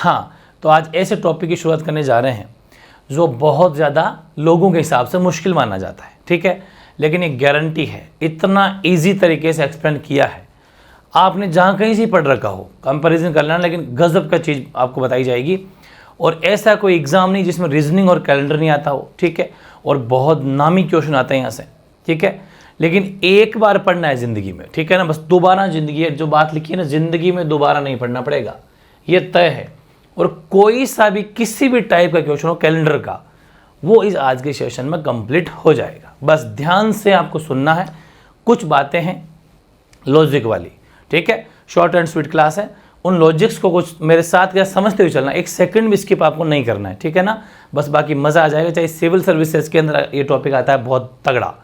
हाँ, तो आज ऐसे टॉपिक की शुरुआत करने जा रहे हैं जो बहुत ज़्यादा लोगों के हिसाब से मुश्किल माना जाता है, ठीक है, लेकिन ये गारंटी है, इतना इजी तरीके से एक्सप्लेन किया है, आपने जहाँ कहीं से पढ़ रखा हो कंपैरिजन कर लेना, लेकिन गजब का चीज़ आपको बताई जाएगी। और ऐसा कोई एग्ज़ाम नहीं जिसमें रीजनिंग और कैलेंडर नहीं आता हो, ठीक है, और बहुत नामी क्वेश्चन आते हैं यहाँ से, ठीक है, लेकिन एक बार पढ़ना है ज़िंदगी में, ठीक है ना, बस दोबारा ज़िंदगी, जो बात लिखी है ना, ज़िंदगी में दोबारा नहीं पढ़ना पड़ेगा, ये तय है। और कोई सा भी किसी भी टाइप का क्वेश्चन हो कैलेंडर का, वो इस आज के सेशन में कंप्लीट हो जाएगा। बस ध्यान से आपको सुनना है, कुछ बातें हैं लॉजिक वाली, ठीक है, शॉर्ट एंड स्वीट क्लास है, उन लॉजिक्स को कुछ मेरे साथ क्या समझते हुए चलना, एक सेकंड भी स्किप आपको नहीं करना है, ठीक है ना, बस बाकी मज़ा आ जाएगा। चाहे सिविल सर्विसेज के अंदर ये टॉपिक आता है बहुत तगड़ा,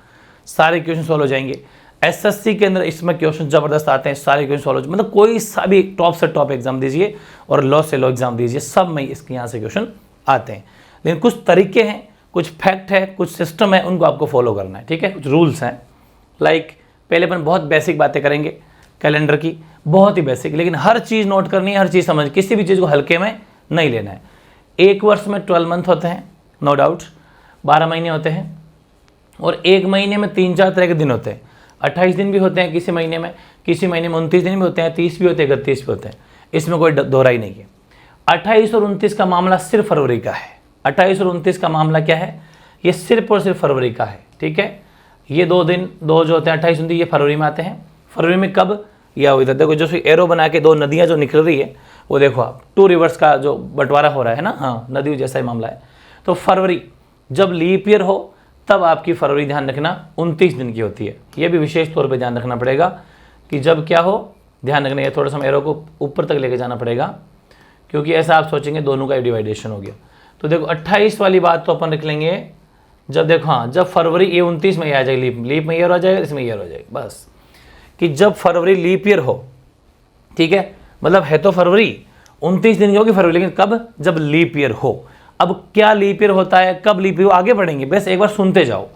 सारे क्वेश्चन सॉल्व हो जाएंगे। एसएससी के अंदर इसमें क्वेश्चन ज़बरदस्त आते हैं, सारे क्वेश्चन सॉल्व, मतलब कोई सा भी टॉप से टॉप एग्जाम दीजिए और लॉ से लॉ एग्जाम दीजिए, सब में इसके यहाँ से क्वेश्चन आते हैं। लेकिन कुछ तरीके हैं, कुछ फैक्ट है, कुछ सिस्टम है, उनको आपको फॉलो करना है, ठीक है, कुछ रूल्स हैं। लाइक पहले अपन बहुत बेसिक बातें करेंगे कैलेंडर की, बहुत ही बेसिक, लेकिन हर चीज़ नोट करनी है, हर चीज़ समझ, किसी भी चीज़ को हल्के में नहीं लेना है। एक वर्ष में 12 मंथ होते हैं, नो डाउट, 12 महीने होते हैं, और एक महीने में 3-4 तरह के दिन होते हैं। 28 दिन भी होते हैं किसी महीने में 29 दिन भी होते हैं, 30 भी होते हैं, 31 भी होते हैं, इसमें कोई दोहराई नहीं है। 28 और 29 का मामला सिर्फ फरवरी का है। 28 और 29 का मामला क्या है, ये सिर्फ और सिर्फ फरवरी का है, ठीक है। ये दो जो होते हैं 28-29, ये फरवरी में आते हैं। फरवरी में कब, या इधर देखो, जो एरो बना के दो नदियाँ जो निकल रही है, वो देखो आप, 2 रिवर्स का जो बंटवारा हो रहा है ना, हाँ, नदियों जैसा ही मामला है। तो फरवरी जब लीप ईयर हो तब आपकी फरवरी ध्यान रखना 29 दिन की होती है। ये भी विशेष तौर पे ध्यान रखना पड़ेगा कि जब क्या हो, ध्यान रखना है, थोड़ा सा एरो को ऊपर तक लेके जाना पड़ेगा, क्योंकि ऐसा आप सोचेंगे दोनों का डिवाइडेशन हो गया। तो देखो 28 वाली बात तो अपन रख लेंगे, जब देखो, हाँ, जब फरवरी ये 29 में आ जाएगी, लीप में ईयर हो जाएगा, इसमें ईयर हो जाएगा, बस, कि जब फरवरी लीप ईयर हो, ठीक है, मतलब है तो फरवरी 29 दिन की होगी फरवरी, लेकिन कब, जब लीप ईयर हो। अब क्या लीप ईयर होता है, कब लीप ईयर, आगे बढ़ेंगे, बस एक बार सुनते जाओ।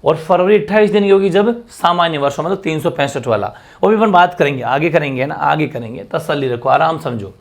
और फरवरी 28 दिन की होगी जब सामान्य वर्ष हो, मतलब 365 वाला, वो भी अपन बात करेंगे, आगे करेंगे ना, आगे करेंगे, तसल्ली रखो, आराम समझो।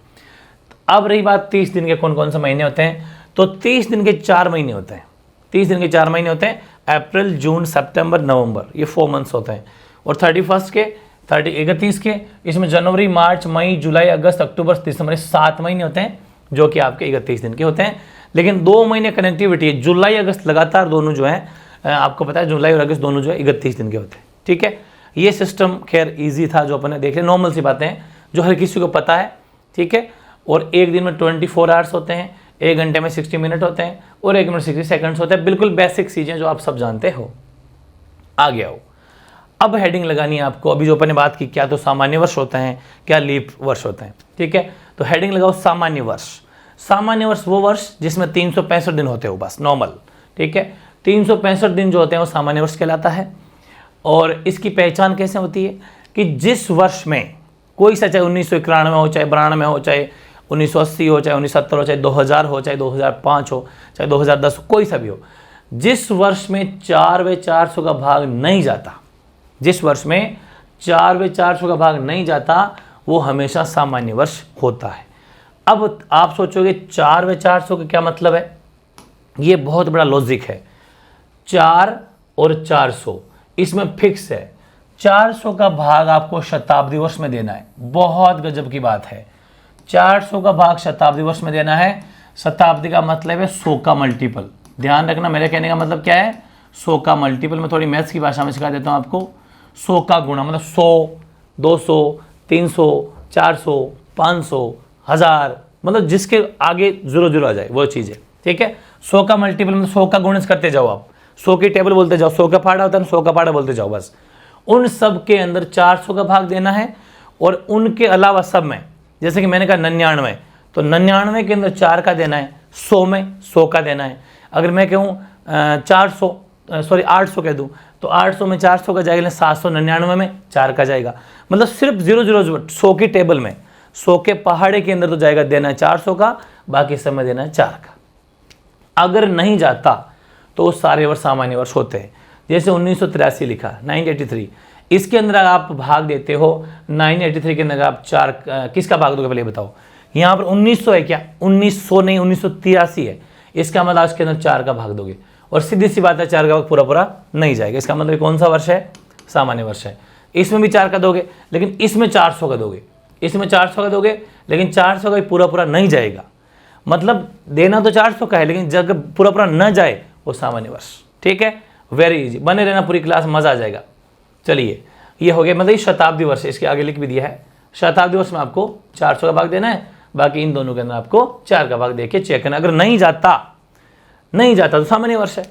अब रही बात 30 दिन के कौन कौन से महीने होते हैं, तो 30 दिन के 4 महीने होते हैं। 30 दिन के 4 महीने होते हैं, अप्रैल, जून, सितंबर, नवंबर, ये 4 मंथ्स होते हैं। और 31 के, इसमें जनवरी, मार्च, मई, जुलाई, अगस्त, अक्टूबर, दिसंबर, 7 महीने होते हैं, जो कि आपके 31 दिन के होते हैं। लेकिन 2 महीने कनेक्टिविटी है, जुलाई अगस्त लगातार दोनों जो है, आपको पता है जुलाई और अगस्त दोनों जो है 31 दिन के होते हैं, ठीक है। ये सिस्टम खैर इजी था, जो अपन ने देखे, नॉर्मल सी बातें हैं जो हर किसी को पता है, ठीक है। और एक दिन में 24 आवर्स होते हैं, 1 घंटे में 60 मिनट होते हैं, और 1 मिनट 60 सेकंड्स होते हैं, बिल्कुल बेसिक चीज़ें जो आप सब जानते हो। आगे आओ, अब हेडिंग लगानी है आपको, अभी जो अपन ने बात की, क्या तो सामान्य वर्ष होते हैं, क्या लीप वर्ष होते हैं, ठीक है। तो हेडिंग लगाओ सामान्य वर्ष। सामान्य वर्ष वो वर्ष जिसमें 365 दिन होते हो, बस नॉर्मल, ठीक है। 365 दिन जो होते हैं वो सामान्य वर्ष कहलाता है। और इसकी पहचान कैसे होती है कि जिस वर्ष में कोई सा, चाहे 1991 हो, चाहे 92 हो, चाहे 1980 हो, चाहे 1970 हो, चाहे 2000 हो, चाहे 2005 हो, चाहे 2010 हो, कोई सा भी हो, जिस वर्ष में 4/400 का भाग नहीं जाता, जिस वर्ष में 4/400 का भाग नहीं जाता, वो हमेशा सामान्य वर्ष होता है। अब आप सोचोगे 4/400 का क्या मतलब है, ये बहुत बड़ा लॉजिक है। 4 और 400 इसमें फिक्स है, 400 का भाग आपको शताब्दी वर्ष में देना है, बहुत गजब की बात है। 400 का भाग शताब्दी वर्ष में देना है। शताब्दी का मतलब है 100 का मल्टीपल, ध्यान रखना, मेरे कहने का मतलब क्या है, 100 का मल्टीपल। मैं थोड़ी मैथ्स की भाषा में सिखा देता हूँ आपको। 100 का गुणा मतलब 100, 200, 300, 400, 500, 1000, मतलब जिसके आगे 0 आ जाए वो चीज़ है, ठीक है। 100 का मल्टीपल मतलब 100 का गुणज करते जाओ आप, 100 की टेबल बोलते जाओ, 100 का फाड़ा होता है 100 का फाड़ा बोलते जाओ, बस। उन सब के अंदर 400 का भाग देना है। और उनके अलावा सब में, जैसे कि मैंने कहा 99, तो 99 के अंदर 4 का देना है, 100 में 100 का देना है। अगर मैं कहूँ 800 कह दूँ, तो 800 में 400 का जाएगा, 799 में 4 का जाएगा, मतलब सिर्फ 0 100 की टेबल में, 100 के पहाड़े के अंदर तो जाएगा, देना है 400 का, बाकी सब में देना है 4 का। अगर नहीं जाता तो सारे वर्ष सामान्य वर्ष होते हैं। जैसे 1983 लिखा, 983, इसके अंदर आप भाग देते हो, 983 के अंदर आप 4, किसका भाग दोगे पहले बताओ, यहाँ पर 1900 है क्या, 1900 नहीं 1983 है, इसका मतलब इसके अंदर 4 का भाग दोगे और सीधी सी बात है 4 का भाग पूरा पूरा नहीं जाएगा। इसका मतलब कौन सा वर्ष है, सामान्य वर्ष है। इसमें भी 4 का दोगे लेकिन इसमें 400 का दोगे, इसमें 400 का दोगे लेकिन 400 का पूरा पूरा नहीं जाएगा। मतलब देना तो 400 का है लेकिन जब पूरा पूरा न जाए वो सामान्य वर्ष। ठीक है, वेरी इजी, बने रहना पूरी क्लास, मजा आ जाएगा। चलिए ये हो गया, मतलब ये शताब्दी वर्ष, इसके आगे लिख भी दिया है। शताब्दी वर्ष में आपको 400 का भाग देना है, बाकी इन दोनों के अंदर आपको 4 का भाग देके चेक करना। अगर नहीं जाता तो सामान्य वर्ष है,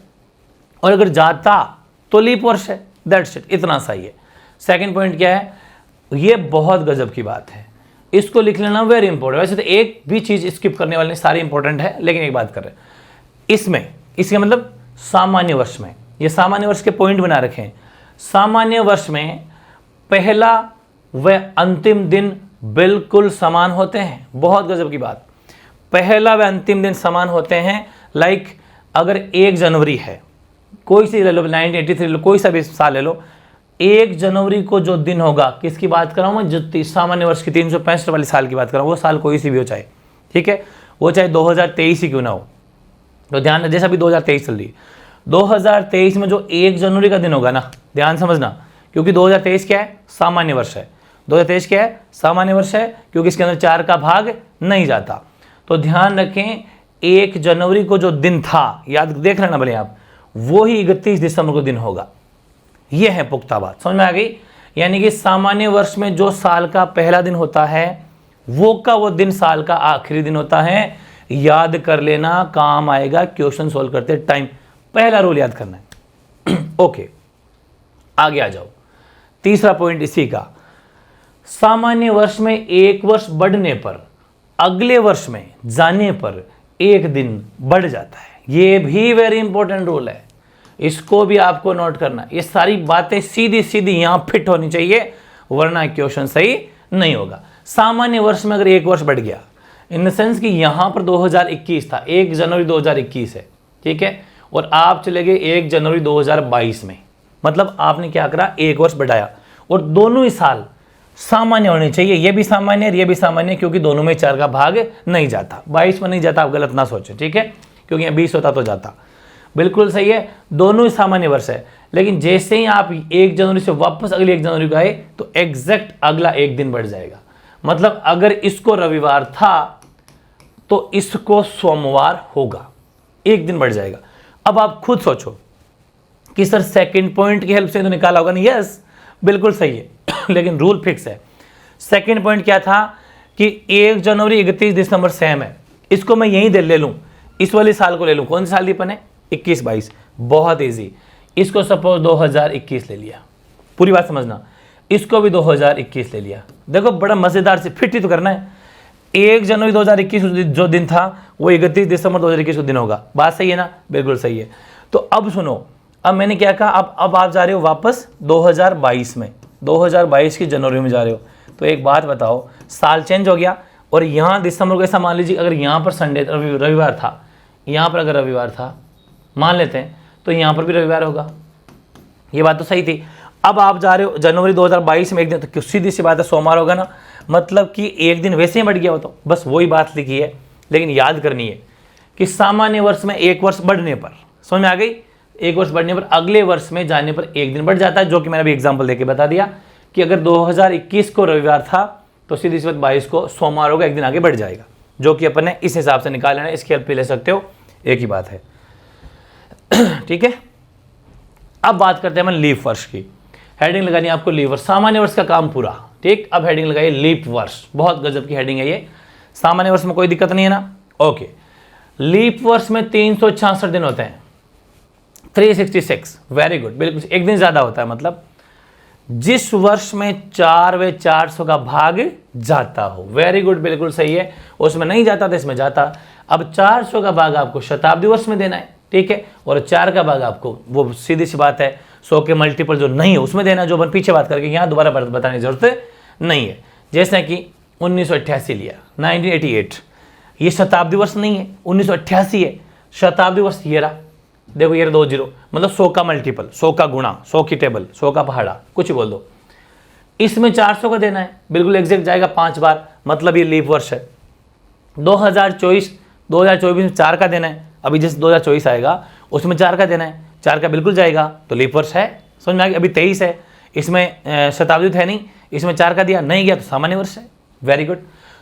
और अगर जाता तो लीप वर्ष है। दैट्स इट, इतना सही है। सेकंड पॉइंट क्या है, ये बहुत गजब की बात है, इसको लिख लेना वेरी इंपॉर्टेंट। वैसे तो एक भी चीज स्किप करने वाले नहीं, सारी इंपॉर्टेंट है, लेकिन एक बात कर रहे हैं इसमें, इसके मतलब सामान्य वर्ष में, ये सामान्य वर्ष के पॉइंट बना रखे हैं। सामान्य वर्ष में पहला व अंतिम दिन बिल्कुल समान होते हैं। बहुत गजब की बात, पहला व अंतिम दिन समान होते हैं। लाइक अगर 1 जनवरी है, कोई सी ले लो, 1983 लो, कोई सा भी साल ले लो, 1 जनवरी को जो दिन होगा, किसकी बात कर रहा हूं मैं, जो सामान्य वर्ष की 365 वाली साल की बात कर रहा हूं, वो साल कोई सी भी हो चाहे, ठीक है, वो चाहे 2023 ही क्यों ना हो। तो ध्यान रखिए, जैसा अभी 2023 चल रही है, 2023 में जो 1 जनवरी का दिन होगा ना, ध्यान समझना, क्योंकि 2023 क्या है, सामान्य वर्ष है। 2023 क्या है, सामान्य वर्ष है, क्योंकि इसके अंदर 4 का भाग नहीं जाता। तो ध्यान रखें 1 जनवरी को जो दिन था, याद देख लेना भले आप, वो ही 31 दिसंबर को दिन होगा। यह है पुख्ता बात, समझ में आ गई। यानी कि सामान्य वर्ष में जो साल का पहला दिन होता है वो दिन साल का आखिरी दिन होता है। याद कर लेना, काम आएगा क्वेश्चन सोल्व करते टाइम, पहला रूल याद करना है। ओके, आगे आ जाओ। तीसरा पॉइंट इसी का, सामान्य वर्ष में 1 वर्ष बढ़ने पर अगले वर्ष में जाने पर 1 दिन बढ़ जाता है। ये भी वेरी इंपॉर्टेंट रूल है, इसको भी आपको नोट करना। ये सारी बातें सीधी सीधी यहां फिट होनी चाहिए, वरना क्वेश्चन सही नहीं होगा। सामान्य वर्ष में अगर 1 वर्ष बढ़ गया, इन द सेंस कि यहां पर 2021 था, 1 जनवरी 2021 है, ठीक है, और आप चले गए 1 जनवरी 2022 में, मतलब आपने क्या करा, 1 वर्ष बढ़ाया, और दोनों ही साल सामान्य होने चाहिए। ये भी सामान्य है, ये भी सामान्य है, क्योंकि दोनों में 4 का भाग नहीं जाता। 22 में नहीं जाता, आप गलत ना सोचें, ठीक है, क्योंकि यहाँ 20 होता तो जाता। बिल्कुल सही है, दोनों ही सामान्य वर्ष है। लेकिन जैसे ही आप 1 जनवरी से वापस अगली 1 जनवरी को आए तो एग्जैक्ट अगला 1 दिन बढ़ जाएगा। मतलब अगर इसको रविवार था तो इसको सोमवार होगा, 1 दिन बढ़ जाएगा। अब आप खुद सोचो कि सर सेकंड पॉइंट की हेल्प से तो निकाला होगा, नहीं, यस बिल्कुल सही है, लेकिन रूल फिक्स है। सेकंड पॉइंट क्या था कि 1 जनवरी 31 दिसंबर सेम है, इसको मैं यहीं ले लूं, इस वाले साल को ले लूं, कौन सा साल दीपन है, 21-22, बहुत इजी। इसको सपोज 2021 ले लिया, पूरी बात समझना, इसको भी 2021 ले लिया। देखो बड़ा मजेदार से फिट ही तो करना है। 1 जनवरी 2021 जो दिन था वो 31 दिसंबर 2021 को दिन होगा। बात सही है ना, बिल्कुल सही है। तो अब सुनो, अब मैंने क्या कहा, अब आप जा रहे हो वापस 2022 में, 2022 की जनवरी में जा रहे हो। तो एक बात बताओ, साल चेंज हो गया, और यहाँ दिसंबर को ऐसा मान लीजिए, अगर यहाँ पर संडे रविवार था, यहाँ पर अगर रविवार था मान लेते हैं, तो यहाँ पर भी रविवार होगा। ये बात तो सही थी। अब आप जा रहे हो जनवरी 2022 में 1 दिन, तो सीधी सी बात है सोमवार होगा ना, मतलब कि 1 दिन वैसे ही बढ़ गया हो। तो बस वही बात लिखी है, लेकिन याद करनी है कि सामान्य वर्ष में 1 वर्ष बढ़ने पर, समझ में आ गई, 1 वर्ष बढ़ने पर अगले वर्ष में जाने पर 1 दिन बढ़ जाता है, जो कि मैंने अभी एग्जाम्पल देके बता दिया कि अगर 2021 को रविवार था तो सीधी सी बात 22 को सोमवार होगा, 1 दिन आगे बढ़ जाएगा, जो कि अपन ने इस हिसाब से निकाल लेना। इसकी हेल्प ले सकते हो, एक ही बात है। ठीक है, अब बात करते हैं हम लीप वर्ष की। हेडिंग लगानी है आपको लीप वर्ष, सामान्य वर्ष का काम पूरा, ठीक। अब हेडिंग लगाइए लीप वर्ष, बहुत गजब की हेडिंग है ये। सामान्य वर्ष में कोई दिक्कत नहीं है ना, ओके। लीप वर्ष में 366 दिन होते हैं, 366, वेरी गुड, बिल्कुल 1 दिन ज्यादा होता है। मतलब जिस वर्ष में 4 व 400 का भाग जाता हो, वेरी गुड, बिल्कुल सही है। उसमें नहीं जाता था, इसमें जाता। अब 400 का भाग आपको शताब्दी वर्ष में देना है, ठीक है, और 4 का भाग आपको, वो सीधी सी बात है, 100 के मल्टीपल जो नहीं है उसमें देना, जो अपन पीछे बात करके यहाँ दोबारा बताने की जरूरत नहीं है। जैसे कि 1988 लिया, 1988, ये शताब्दी वर्ष नहीं है, 1988 है, शताब्दी वर्ष ये रहा, देखो ये 2 0, मतलब 100 का मल्टीपल, 100 का गुणा, 100 की टेबल, 100 का पहाड़ा, कुछ बोल दो। इसमें 400 का देना है, बिल्कुल एग्जैक्ट जाएगा 5 बार, मतलब ये लीप वर्ष है। 2024 में 4 का देना है, अभी जैसे 2024 आएगा उसमें 4 का देना है, 4 का बिल्कुल जाएगा तो लीप वर्ष है। समझ में आ गया। अभी 23 है, इसमें शताब्दी है नहीं, इसमें 4 का दिया, नहीं गया तो सामान्य वर्ष है। Very good.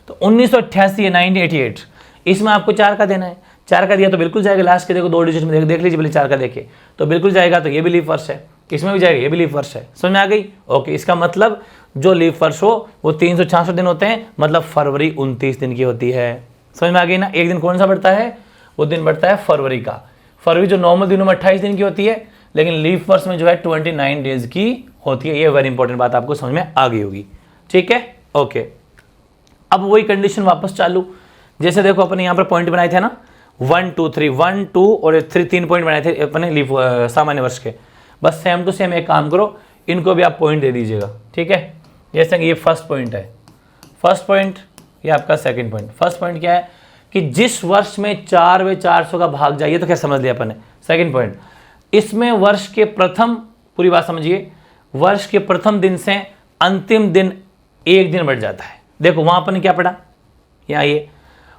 तो 1988 है 1988, इसमें आपको 4 का देना है, 4 का दिया तो बिल्कुल जाएगा। लास्ट के देखो 2 डिजिट में देख लीजिए पहले 4 का देखे तो बिल्कुल जाएगा, तो ये भी लीप वर्ष है, इसमें भी जाएगा, ये भी लीप वर्ष है। समझ में आ गई। ओके, इसका मतलब जो लीप वर्ष हो वो 366 दिन होते हैं, मतलब फरवरी 29 दिन की होती है। समझ में आ गई ना। एक दिन कौन सा बढ़ता है, वो दिन बढ़ता है फरवरी का। फरवरी जो नॉर्मल दिनों में 28 दिन की होती है, लेकिन लीप वर्ष में जो है 29 डेज की होती है। ये वेरी इंपॉर्टेंट बात आपको समझ में आ गई होगी। ठीक है, ओके। अब वही कंडीशन वापस चालू, जैसे देखो अपने यहाँ पर पॉइंट बनाए थे ना, 1 2 3, 1 2 और 3 पॉइंट बनाए थे अपने लीप सामान्य वर्ष के। बस सेम टू सेम एक काम करो, इनको भी आप पॉइंट दे दीजिएगा। ठीक है, जैसे कि ये फर्स्ट पॉइंट है, फर्स्ट पॉइंट, ये आपका सेकंड पॉइंट। फर्स्ट पॉइंट क्या है कि जिस वर्ष में 4/400 का भाग जाइए, तो क्या समझ लिया अपन ने। सेकंड पॉइंट, इसमें वर्ष के प्रथम, पूरी बात समझिए, वर्ष के प्रथम दिन से अंतिम दिन 1 दिन बढ़ जाता है। देखो वहां अपन ने क्या पढ़ा, यहाँ ये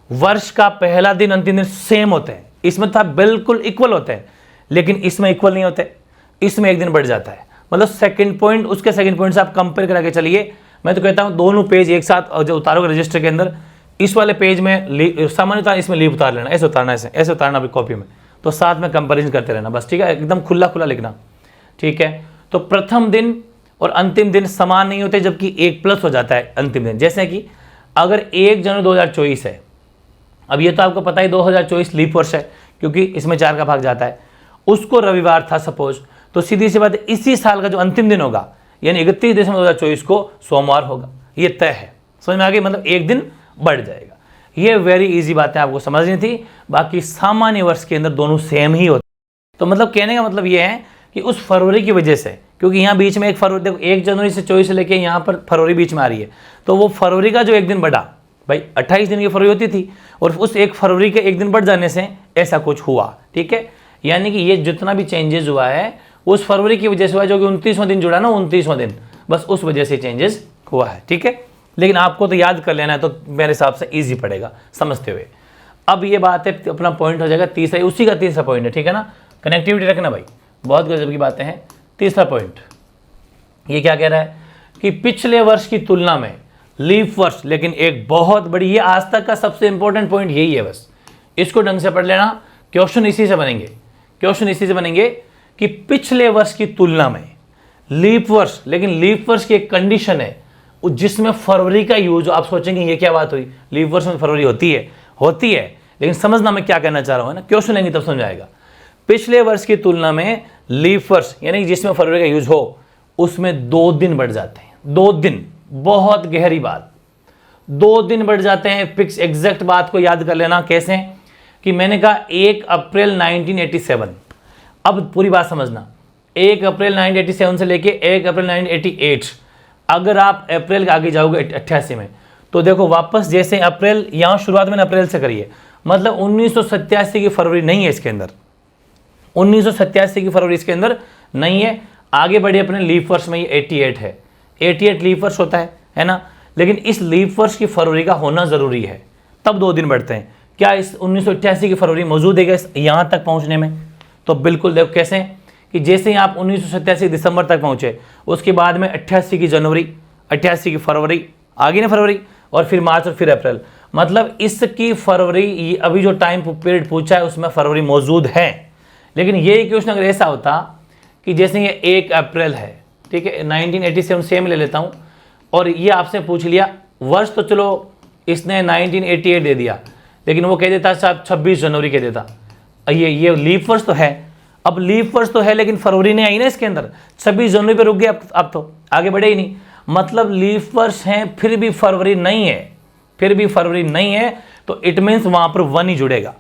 वर्ष का पहला दिन अंतिम दिन सेम होते हैं, इसमें था बिल्कुल इक्वल होते हैं, लेकिन इसमें इक्वल नहीं होते, इसमें 1 दिन बढ़ जाता है। मतलब सेकंड पॉइंट उसके सेकंड पॉइंट से आप कंपेयर करा के चलिए। मैं तो कहता हूं दोनों पेज एक साथ जो उतारोगे रजिस्टर के अंदर, इस वाले पेज में सामान्यतः इसमें लीप उतार लेना, ऐसे उतारना, ऐसे उतारना भी कॉपी में, तो साथ में कंपेरिजन करते रहना बस। ठीक है, एकदम खुला खुला लिखना। ठीक है, तो प्रथम दिन और अंतिम दिन समान नहीं होते, जबकि 1 प्लस हो जाता है अंतिम दिन। जैसे कि अगर 1 जनवरी 2024 है, अब ये तो आपको पता ही 2024 लीप वर्ष है, क्योंकि इसमें 4 का भाग जाता है, उसको रविवार था सपोज, तो सीधी सी बात है इसी साल का जो अंतिम दिन होगा, यानी 31 दिसंबर 2024 को सोमवार होगा, ये तय है। समझ में आ गई, मतलब 1 दिन बढ़ जाएगा। ये वेरी इजी बातें आपको समझनी थी। बाकी सामान्य वर्ष के अंदर दोनों सेम ही होते, तो मतलब कहने का मतलब ये है कि उस फरवरी की वजह से, क्योंकि यहाँ बीच में एक फरवरी, देखो 1 जनवरी से 24 से लेके यहाँ पर फरवरी बीच में आ रही है, तो वो फरवरी का जो 1 दिन बढ़ा, भाई 28 दिन की फरवरी होती थी, और उस 1 फरवरी के 1 दिन बढ़ जाने से ऐसा कुछ हुआ। ठीक है, यानी कि ये जितना भी चेंजेस हुआ है उस फरवरी की वजह से हुआ, जो कि 29वां दिन जुड़ा ना, 29वां दिन, बस उस वजह से चेंजेस हुआ है। ठीक है, लेकिन आपको तो याद कर लेना है, तो मेरे हिसाब से ईजी पड़ेगा समझते हुए। अब ये बात है, अपना पॉइंट हो जाएगा तीसरा, उसी का तीसरा पॉइंट है। ठीक है ना, कनेक्टिविटी रखना भाई, बहुत गजब की बातें हैं। तीसरा पॉइंट ये क्या कह रहा है कि पिछले वर्ष की तुलना में लीप वर्ष, लेकिन एक बहुत बड़ी, ये आज तक का सबसे इंपॉर्टेंट पॉइंट यही है, बस इसको ढंग से पढ़ लेना। क्वेश्चन इसी से बनेंगे, क्वेश्चन इसी से बनेंगे कि पिछले वर्ष की तुलना में लीप वर्ष, लेकिन लीप वर्ष की एक कंडीशन है जिसमें फरवरी का यूज। आप सोचेंगे ये क्या बात हुई, लीप वर्ष में फरवरी होती है, लेकिन समझना मैं क्या कहना चाह रहा हूं ना, क्वेश्चन लेंगे तब समझ आएगा। पिछले वर्ष की तुलना में लीप वर्ष, यानी जिसमें फरवरी का यूज हो, उसमें 2 दिन बढ़ जाते हैं। 2 दिन, बहुत गहरी बात, 2 दिन बढ़ जाते हैं। फिक्स एग्जैक्ट बात को याद कर लेना। कैसे कि मैंने कहा 1 अप्रैल 1987, अब पूरी बात समझना, 1 अप्रैल 1987 से लेके 1 अप्रैल 1988, अगर आप अप्रैल के आगे जाओगे 88 में, तो देखो वापस जैसे अप्रैल, यहाँ शुरुआत में अप्रैल से करिए, मतलब 1987 की फरवरी नहीं है इसके अंदर, 1987 की फरवरी इसके अंदर नहीं है। आगे बढ़े अपने लीप वर्ष में, ये 88 है, 88 लीप वर्ष होता है ना, लेकिन इस लीप वर्ष की फरवरी का होना जरूरी है, तब 2 दिन बढ़ते हैं। क्या इस 1988 की फरवरी मौजूद है यहाँ तक पहुँचने में? तो बिल्कुल देखो कैसे कि जैसे ही आप 1987 दिसंबर तक पहुँचे, उसके बाद में 88 की जनवरी, 88 की फरवरी, आगे ना फरवरी, और फिर मार्च और फिर अप्रैल, मतलब इसकी फरवरी, अभी जो टाइम पीरियड पूछा है उसमें फरवरी मौजूद है। लेकिन ये क्वेश्चन अगर ऐसा होता कि जैसे ये 1 अप्रैल है, ठीक है, 1987 सेम ले लेता हूँ, और ये आपसे पूछ लिया वर्ष, तो चलो इसने 1988 दे दिया, लेकिन वो कह देता शायद 26 जनवरी कह देता, ये लीप वर्ष तो है। अब लीप वर्ष तो है, लेकिन फरवरी नहीं आई ना इसके अंदर, 26 जनवरी पे रुक गए, अब तो आगे बढ़े ही नहीं, मतलब लीप वर्ष हैं फिर भी फरवरी नहीं है, तो इट मीन्स वहां पर 1 ही जुड़ेगा।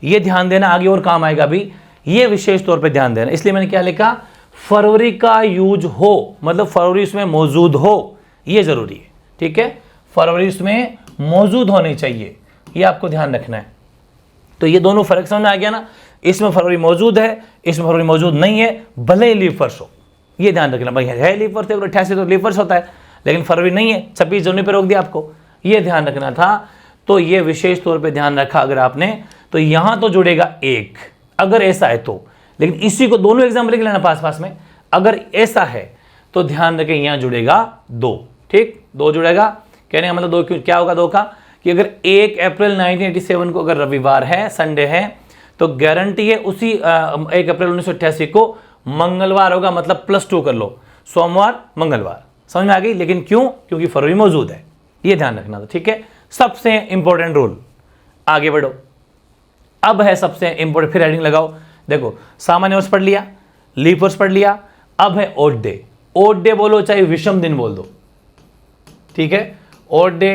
ये ध्यान देना, आगे और काम आएगा अभी, ये विशेष तौर पे ध्यान देना। इसलिए मैंने क्या लिखा, फरवरी का यूज हो, मतलब फरवरी इसमें मौजूद हो, ये जरूरी है। ठीक है, फरवरी इसमें मौजूद होनी चाहिए, ये आपको ध्यान रखना है। तो ये दोनों फर्क समझ में आ गया ना, इसमें फरवरी मौजूद है, इसमें फरवरी मौजूद नहीं है, भले ही लीप वर्ष हो, ये ध्यान रखना। भाई है लीप वर्ष, 88 तो लीप वर्ष होता है, लेकिन फरवरी नहीं है, 26 जनवरी पर रोक दिया आपको, ये ध्यान रखना था। तो ये विशेष तौर पे ध्यान रखा अगर आपने, तो यहां तो जुड़ेगा 1 अगर ऐसा है तो, लेकिन इसी को दोनों एग्जाम्पल लिख लेना पास पास में। अगर ऐसा है तो ध्यान रखें यहां जुड़ेगा 2, ठीक, 2 जुड़ेगा। कहने का मतलब 2 क्यों, क्या होगा 2 का, कि अगर 1 अप्रैल 1987 को अगर रविवार है, संडे है, तो गारंटी है उसी 1 अप्रैल 1988 को मंगलवार होगा, मतलब +2 कर लो, सोमवार मंगलवार। समझ में आ गई? लेकिन क्यों? क्योंकि फरवरी मौजूद है, ये ध्यान रखना था, ठीक है। सबसे इंपॉर्टेंट रूल, आगे बढ़ो। अब है सबसे इंपॉर्टेंट, फिर हेडिंग लगाओ। देखो, सामान्य वर्ष पढ़ लिया, लीप वर्ष पढ़ लिया, अब है ओड डे। ओड डे बोलो चाहे विषम दिन बोल दो, ठीक है। ओड डे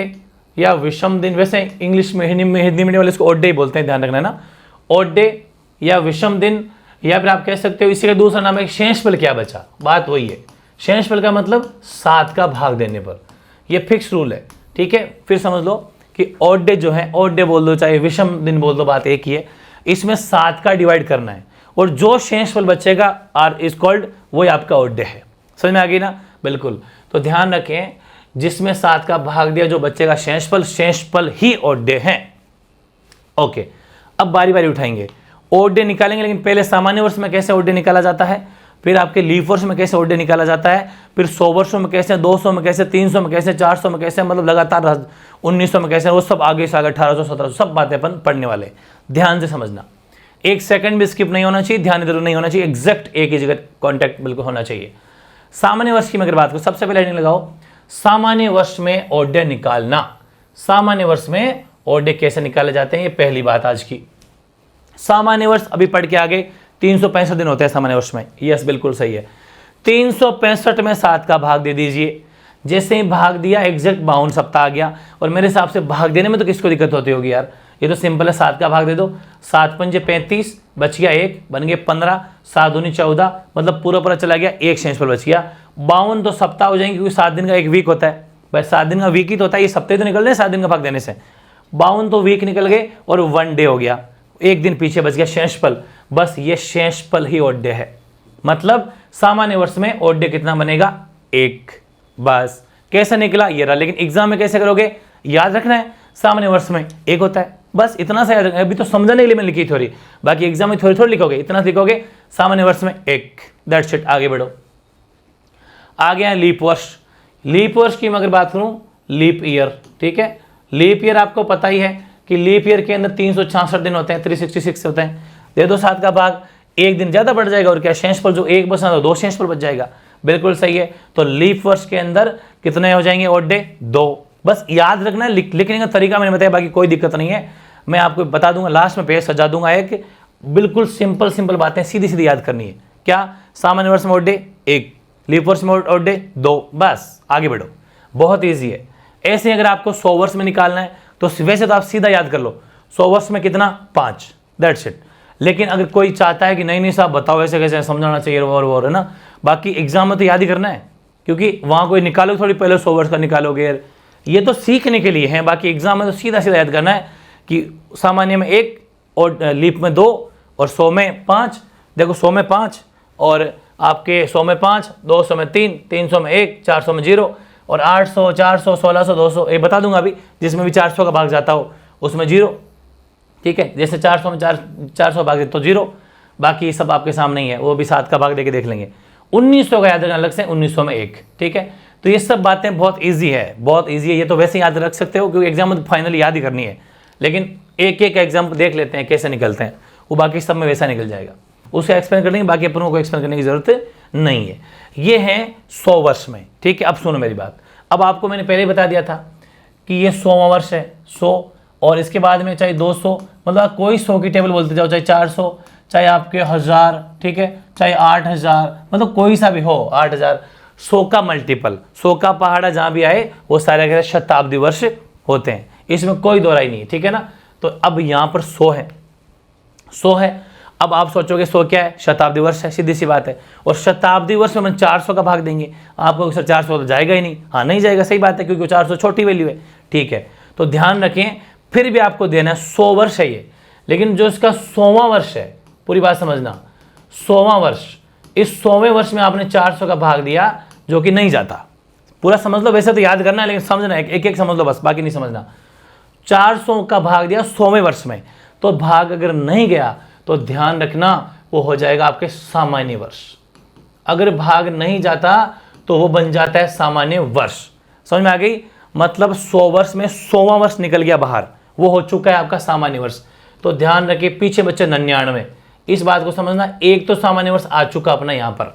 या विषम दिन, वैसे इंग्लिश में हिंदी मीडियम वाले इसको ओड डे बोलते हैं, ध्यान रखना है ना। ओड डे या विषम दिन, या फिर आप कह सकते हो इसी का दूसरा नाम है शेषफल। क्या बचा, बात वही है। शेषफल का मतलब 7 का भाग देने पर, यह फिक्स रूल है, ठीक है। फिर समझ लो कि ओड डे जो है, ओड डे बोल दो चाहे विषम दिन बोल दो, बात एक ही है। इसमें 7 का डिवाइड करना है और जो शेषफल बचेगा आर इज कॉल्ड, वही आपका ओड डे है। समझ में आ गई ना? बिल्कुल। तो ध्यान रखें, जिसमें 7 का भाग दिया जो बचेगा शेषफल, शेषफल ही ओड डे है। ओके, अब बारी बारी उठाएंगे, ओड डे निकालेंगे। लेकिन पहले सामान्य वर्ष में कैसे ओड डे निकाला जाता है, फिर आपके लीप वर्ष में कैसे ओड डे निकाला जाता है, फिर 100 वर्षों में कैसे, 200 में कैसे, 300 में कैसे, 400 में कैसे, मतलब लगातार 1900 में कैसे, वो सब आगे से आगे 1800, 1700, सब बातें अपन पढ़ने वाले। ध्यान से समझना, 1 सेकंड भी स्किप नहीं होना चाहिए, ध्यान इधर नहीं होना चाहिए, एग्जैक्ट एक ही जगह कॉन्टैक्ट बिल्कुल होना चाहिए। सामान्य वर्ष की मैं अगर बात करूं, सबसे पहले हेडिंग लगाओ, सामान्य वर्ष में ओड डे निकालना। सामान्य वर्ष में ओड डे कैसे निकाले जाते हैं, ये पहली बात आज की। सामान्य वर्ष अभी पढ़ के आगे 365 दिन होते हैं सामान्य वर्ष में, यस बिल्कुल सही है। 365 में 7 का भाग दे दीजिए। जैसे ही भाग दिया एग्जैक्ट 52 सप्ताह आ गया। और मेरे हिसाब से भाग देने में तो किसको दिक्कत होती होगी यार, ये तो सिंपल है, 7 का भाग दे दो, 7 पंजे 35, बच गया 1, बन गए 15, 7 दूनी 14, मतलब पूरा चला गया, 1 शेषफल बच गया। 52 तो सप्ताह हो जाएंगे, क्योंकि 7 दिन का एक वीक होता है भाई, 7 दिन का वीक ही तो होता है, ये सप्ताह तो निकल रहे 7 दिन का भाग देने से। 52 तो वीक निकल गए और 1 डे हो गया, 1 दिन पीछे बच गया शेषफल। बस ये शेषफल ही ओड डे है, मतलब सामान्य वर्ष में ओड डे कितना बनेगा, 1। बस कैसे निकला ये रहा। लेकिन एग्जाम में कैसे करोगे, याद रखना है सामान्य वर्ष में 1 होता है, बस इतना सा याद रखना है। अभी तो समझने के लिए मैं लिखी थ्योरी, बाकी एग्जाम में थोड़ी लिखोगे, इतना लिखोगे, सामान्य वर्ष में 1, दैट्स इट। आगे बढ़ो, आ गया लीप वर्ष। लीप वर्ष की मैं अगर बात करूं, लीप ईयर, ठीक है। लीप ईयर आपको पता ही है कि लीप ईयर के अंदर 366 दिन होते हैं, 366 होते हैं। दे दो 7 का भाग, 1 दिन ज्यादा बढ़ जाएगा, और क्या शेषफल जो 1 बचना तो 2 शेषफल बच जाएगा, बिल्कुल सही है। तो लीप वर्ष के अंदर कितने हो जाएंगे ओड डे, 2। बस याद रखना है, लिखने का तरीका मैंने बताया, बाकी कोई दिक्कत नहीं है, मैं आपको बता दूंगा, लास्ट में पेज सजा दूंगा। एक बिल्कुल सिंपल बातें सीधी याद करनी है। क्या, सामान्य वर्ष में ओड डे 1, लीप वर्ष में ओड डे 2, बस आगे बढ़ो, बहुत ईजी है। ऐसे अगर आपको 100 वर्ष में निकालना है तो वैसे तो आप सीधा याद कर लो, 100 वर्ष में कितना, 5, दैट्स इट। लेकिन अगर कोई चाहता है कि नहीं साहब बताओ ऐसे कैसे समझाना चाहिए वो है ना, बाकी एग्जाम में तो याद ही करना है, क्योंकि वहां कोई निकालो थोड़ी पहले 100 वर्ष का निकालोगे, ये तो सीखने के लिए है, बाकी एग्जाम में तो सीधा याद करना है कि सामान्य में 1 और लीप में 2 और 100 में 5। देखो 100 में 5 और आपके 100 में 5, 200 में 3, 300 में 1, 400 में 0, और 800, 400, 1600, 200 ये बता दूंगा अभी, जिसमें भी 400 का भाग जाता हो उसमें 0, ठीक है। जैसे 400 में 400 भाग दे तो 0, बाकी सब आपके सामने ही है, वो भी 7 का भाग देके देख लेंगे। 1900 का याद रखना अलग से, 1900 में 1, ठीक है। तो ये सब बातें बहुत ईजी है, बहुत ईजी है, ये तो वैसे याद रख सकते हो क्योंकि एग्जाम में फाइनली याद ही करनी है। लेकिन एक एग्जाम्पल देख लेते हैं कैसे निकलते हैं, वो बाकी सब में वैसा निकल जाएगा, उसे एक्सप्लेन कर लेंगे, बाकी अपनों को एक्सप्लेन करने की जरूरत नहीं है। ये है 100 वर्ष में, ठीक है। अब सुनो मेरी बात, अब आपको मैंने पहले ही बता दिया था कि ये 100वां वर्ष है, 100, और इसके बाद में चाहे 200, मतलब कोई 100 की टेबल बोलते जाओ, चाहे 400, चाहे आपके 1000, ठीक है, चाहे 8000, मतलब कोई सा भी हो, 8000, 100 का मल्टीपल, 100 का पहाड़ा जहां भी आए वो सारे शताब्दी वर्ष होते हैं, इसमें कोई दो राय नहीं है, ठीक है ना। तो अब यहां पर 100 है, 100 है। अब आप सोचोगे 100 क्या है, शताब्दी वर्ष है, सीधी सी बात है। और शताब्दी वर्ष में 400 का भाग देंगे, आपको सर 400 तो जाएगा ही नहीं, हाँ नहीं जाएगा, सही बात है, क्योंकि 400 छोटी वैल्यू है, ठीक है। तो ध्यान रखें, फिर भी आपको देना है 100 वर्ष है ये, लेकिन जो इसका 100वां वर्ष है, पूरी बात समझना, 100वां वर्ष, इस 100वें वर्ष में आपने 400 का भाग दिया, जो कि नहीं जाता, पूरा समझ लो, वैसे तो याद करना है लेकिन समझना है, एक समझ लो बस, बाकी नहीं समझना। 400 का भाग दिया 100वें वर्ष में, तो भाग अगर नहीं गया तो ध्यान रखना वो हो जाएगा आपके सामान्य वर्ष। अगर भाग नहीं जाता तो वो बन जाता है सामान्य वर्ष। समझ में आ गई? मतलब 100 वर्ष में 100वां वर्ष निकल गया बाहर, वो हो चुका है आपका सामान्य वर्ष। तो ध्यान रखिए, पीछे बच्चे 99, इस बात को समझना, एक तो सामान्य वर्ष आ चुका अपना यहाँ पर,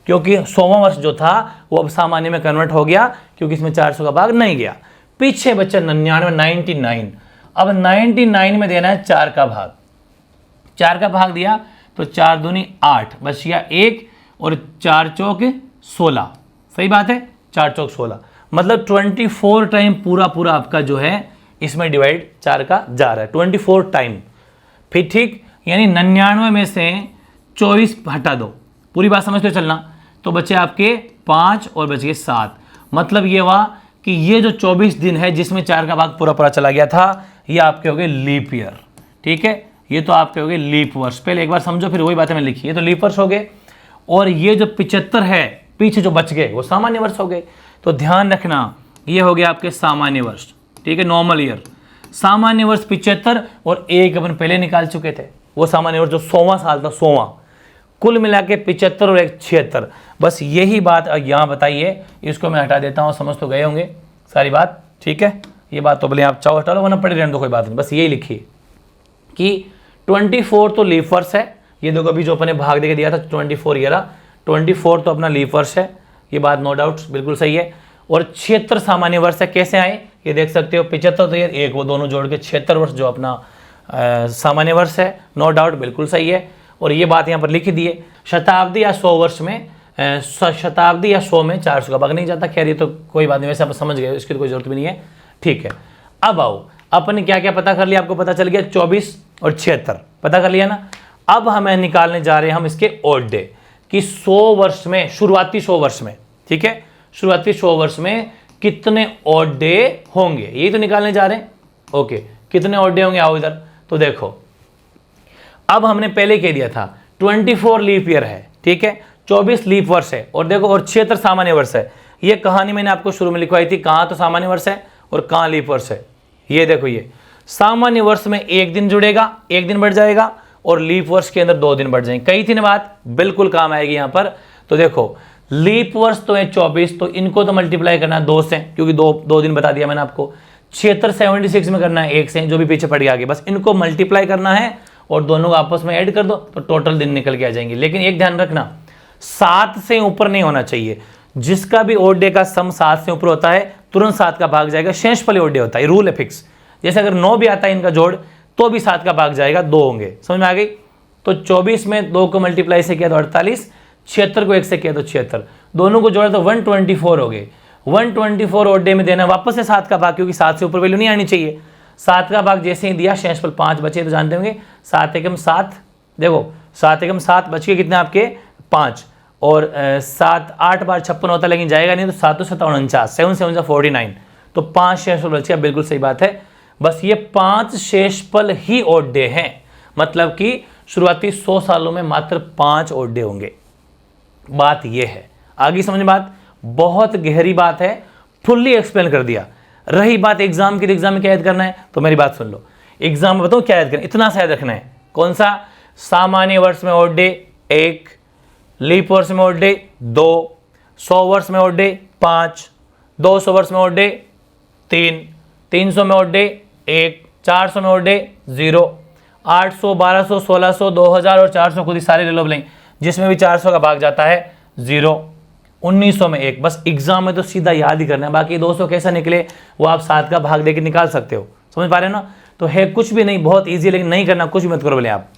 क्योंकि 100वां वर्ष जो था वो अब सामान्य में कन्वर्ट हो गया, क्योंकि इसमें 400 का भाग नहीं गया। पीछे बच्चा 99, अब 99 में देना है 4 का भाग। 4 का भाग दिया तो 4 दूनी 8, बच गया 1, और 4 चौक 16, सही बात है, 4 चौक 16, मतलब 24 टाइम पूरा आपका जो है इसमें डिवाइड 4 का जा रहा है, 24 टाइम। फिर ठीक, यानी 99 में से 24 हटा दो, पूरी बात समझ के चलना, तो बचे आपके 5 और बच गए 7। मतलब ये हुआ कि ये जो 24 दिन है जिसमें 4 का भाग पूरा चला गया था, ये आपके हो गए लीप ईयर। ठीक है, ये तो आपके हो गए लीप वर्ष। पहले एक बार समझो, फिर वही बातें मैं लिखी, ये तो लीप वर्ष हो गए, और ये जो 75 है पीछे जो बच गए वो सामान्य वर्ष हो गए। तो ध्यान रखना, ये हो गया आपके सामान्य वर्ष। ठीक है, नॉर्मल ईयर, सामान्य वर्ष 75, और एक अपन पहले निकाल चुके थे, वो सामान्य वर्ष जो 100वां साल था, 100वां, कुल मिला के 75 और 1 76। बस यही बात यहाँ बताइए, इसको मैं हटा देता हूँ, समझ तो गए होंगे सारी बात। ठीक है, ये बात तो भले आप चाहो हटा लो, वरना पढ़े रहने दो, कोई बात नहीं। बस यही लिखिए कि 24 तो लीप वर्ष है, ये देखो अभी जो अपने भाग देके दिया था 24 ईयर, 24 तो अपना लीप वर्ष है, ये बात नो डाउट बिल्कुल सही है। और 76 सामान्य वर्ष है, कैसे आए ये देख सकते हो, 75 तो ईयर, एक वो दोनों जोड़ के 76 वर्ष जो अपना सामान्य वर्ष है, नो डाउट बिल्कुल सही है। और ये बात यहाँ पर लिख दिए, शताब्दी या 100 वर्ष में, शताब्दी या 100 में 400 का भाग नहीं जाता। खैर ये तो कोई बात नहीं, वैसे आप समझ गए, इसकी तो कोई जरूरत भी नहीं है। ठीक है, अब आओ, अपन क्या क्या पता कर लिया, आपको पता चल गया 24 और 76 पता कर लिया ना। अब हमें निकालने जा रहे हैं हम इसके ऑड डे, कि 100 वर्ष में, शुरुआती 100 वर्ष में, ठीक है, शुरुआती 100 वर्ष में कितने ऑड डे होंगे, यही तो निकालने जा रहे हैं। ओके, कितने ऑड डे होंगे, आओ इधर। तो देखो, अब हमने पहले कह दिया था 24 लीप ईयर है, ठीक है, 24 लीप वर्ष है, और देखो और 76 सामान्य वर्ष है। ये कहानी मैंने आपको शुरू में लिखवाई थी, कहाँ तो सामान्य वर्ष है और कहाँ लीप वर्ष है। ये देखो, ये सामान्य वर्ष में 1 दिन जुड़ेगा, 1 दिन बढ़ जाएगा, और लीप वर्ष के अंदर 2 दिन बढ़ जाएंगे। कई थी ना बात, बिल्कुल काम आएगी यहाँ पर। तो देखो, लीप वर्ष तो है 24, तो इनको तो मल्टीप्लाई करना है 2 से, क्योंकि दो दिन बता दिया मैंने आपको। 76 76 में करना है 1 से, जो भी पीछे पड़ गया आगे, बस इनको मल्टीप्लाई करना है और दोनों को आपस में ऐड कर दो, तो टोटल दिन निकल के आ जाएंगे। लेकिन एक ध्यान रखना, 7 से ऊपर नहीं होना चाहिए। जिसका भी ऑड डे का सम 7 से ऊपर होता है, तुरंत 7 का भाग जाएगा, शेषफल ऑड डे होता है, रूल है फिक्स। जैसे अगर 9 भी आता है इनका जोड़, तो भी 7 का भाग जाएगा, 2 होंगे। समझ में आ गई? तो 24 में 2 को मल्टीप्लाई से किया तो 48, 76 को 1 से किया तो 76, दोनों को जोड़ा तो 124 हो गए। 124 ऑड डे में देना वापस से 7 का भाग, क्योंकि 7 से ऊपर वैल्यू नहीं आनी चाहिए। 7 का भाग जैसे ही दिया, शेषफल 5 बचे, तो जानते होंगे 7 एकम 7, देखो 7 एकम 7 बच के कितने आपके 5, और 7 8 बार 56 होता है, लेकिन जाएगा नहीं, तो 7 तो 7 49, 7 7 49, तो 5 शेषफल बच गया। बिल्कुल सही बात है। बस ये 5 शेषफल ही ऑड डे हैं, मतलब कि शुरुआती 100 सालों में मात्र 5 ऑड डे होंगे। बात ये है, आगे समझ बात, बहुत गहरी बात है, फुल्ली एक्सप्लेन कर दिया। रही बात एग्जाम की, तो एग्जाम में क्या याद करना है, तो मेरी बात सुन लो। एग्जाम में बताओ क्या याद करना, इतना सा याद रखना है। कौन सा? सामान्य वर्ष में ऑड डे 1, लीप वर्ष में ऑड डे 2, 100 वर्ष में ऑड डे 5, 200 वर्ष में ऑड डे 3, 300 में ऑड डे 1, 400 में ऑड डे 0, 800, 1200, 1600, 2000 और 400 खुद ही सारे ले लो बलें, जिसमें भी 400 का भाग जाता है 0, 1900 में 1। बस एग्जाम में तो सीधा याद ही करना है, बाकी 200 कैसा निकले वो आप 7 का भाग देके निकाल सकते हो। समझ पा रहे हो ना? तो है कुछ भी नहीं, बहुत ईजी, लेकिन नहीं करना कुछ भी मत करो बोले आप,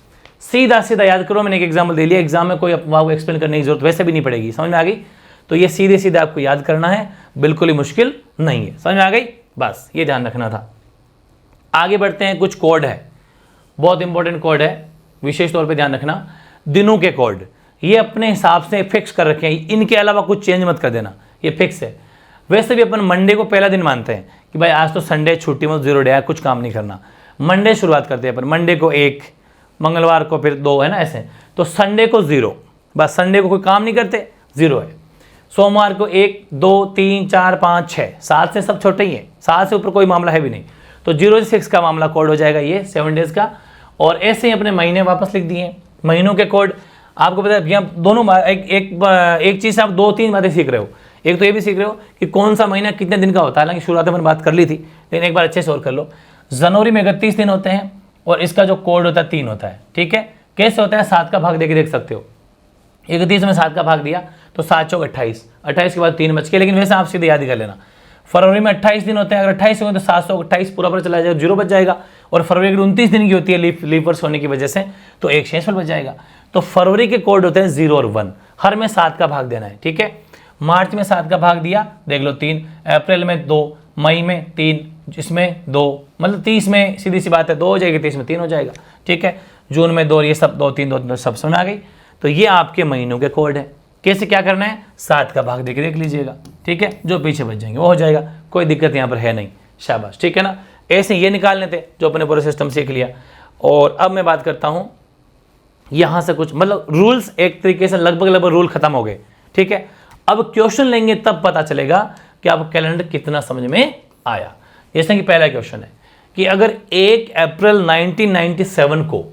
सीधा सीधा याद करो। मैंने एक एग्जाम्पल दे लिया, एग्जाम में कोई वहाँ को एक्सप्लेन करने की जरूरत वैसे भी नहीं पड़ेगी। समझ में आ गई? तो ये सीधे सीधे आपको याद करना है, बिल्कुल ही मुश्किल नहीं है। समझ में आ गई? बस ये ध्यान रखना था। आगे बढ़ते हैं, कुछ कोड है, बहुत इंपॉर्टेंट कोड है, विशेष तौर पे ध्यान रखना। दिनों के कोड ये अपने हिसाब से फिक्स कर रखे हैं, इनके अलावा कुछ चेंज मत कर देना, ये फिक्स है। वैसे भी अपन मंडे को पहला दिन मानते हैं कि भाई आज तो संडे छुट्टी में 0 डे है, कुछ काम नहीं करना। मंडे शुरुआत करते हैं अपन, मंडे को 1, मंगलवार को फिर 2, है ना ऐसे। तो संडे को 0, बस संडे को कोई काम नहीं करते, 0 है। सोमवार को 1, 2, 3, 4, 5, 6, 7 से सब छोटे ही है, 7 से ऊपर कोई मामला है भी नहीं। तो 0 से 6 का मामला कोड हो जाएगा ये 7 डेज का। और ऐसे ही अपने महीने वापस लिख दिए, महीनों के कोड आपको पता है यहाँ दोनों एक चीज़ से आप 2-3 बातें सीख रहे हो। एक तो ये भी सीख रहे हो कि कौन सा महीना कितने दिन का होता है, हालांकि शुरुआत में मैंने बात कर ली थी, लेकिन एक बार अच्छे से और कर लो। जनवरी में 31 दिन होते हैं और इसका जो कोड होता है 3 होता है, ठीक है। कैसे होता है, 7 का भाग देके देख सकते हो। 31 में 7 का भाग दिया तो 7 चौक 28, 28 के बाद 3 बच के, लेकिन वैसे आप सीधे याद ही कर लेना। फरवरी में 28 दिन होते हैं, अगर 28 होंगे तो 728 पूरा पर चला जाएगा, 0 बच जाएगा। और फरवरी अगर 29 दिन की होती है लीप वर्ष होने की वजह से तो एक शेषफल बच जाएगा। तो फरवरी के कोड होते हैं 0 और 1, हर में 7 का भाग देना है, ठीक है। मार्च में 7 का भाग दिया, देख लो 3, अप्रैल में 2, मई में 3, इसमें 2, मतलब 30 में सीधी सी बात है 2 हो जाएगी, 30 में 3 हो जाएगा, ठीक है। जून में 2, ये सब 2, 3, 2 सब समझ आ गई। तो ये आपके महीनों के कोड है। कैसे क्या करना है, 7 का भाग देके देख लीजिएगा, ठीक है। जो पीछे बच जाएंगे वो हो जाएगा, कोई दिक्कत यहाँ पर है नहीं, शाबाश, ठीक है ना। ऐसे ये निकालने थे जो अपने पूरे सिस्टम सीख लिया। और अब मैं बात करता हूँ यहाँ से कुछ, मतलब रूल्स एक तरीके से लगभग रूल खत्म हो गए, ठीक है। अब क्वेश्चन लेंगे तब पता चलेगा कि आपको कैलेंडर कितना समझ में आया। जैसे कि पहला क्वेश्चन है कि अगर 1 अप्रैल 1997 को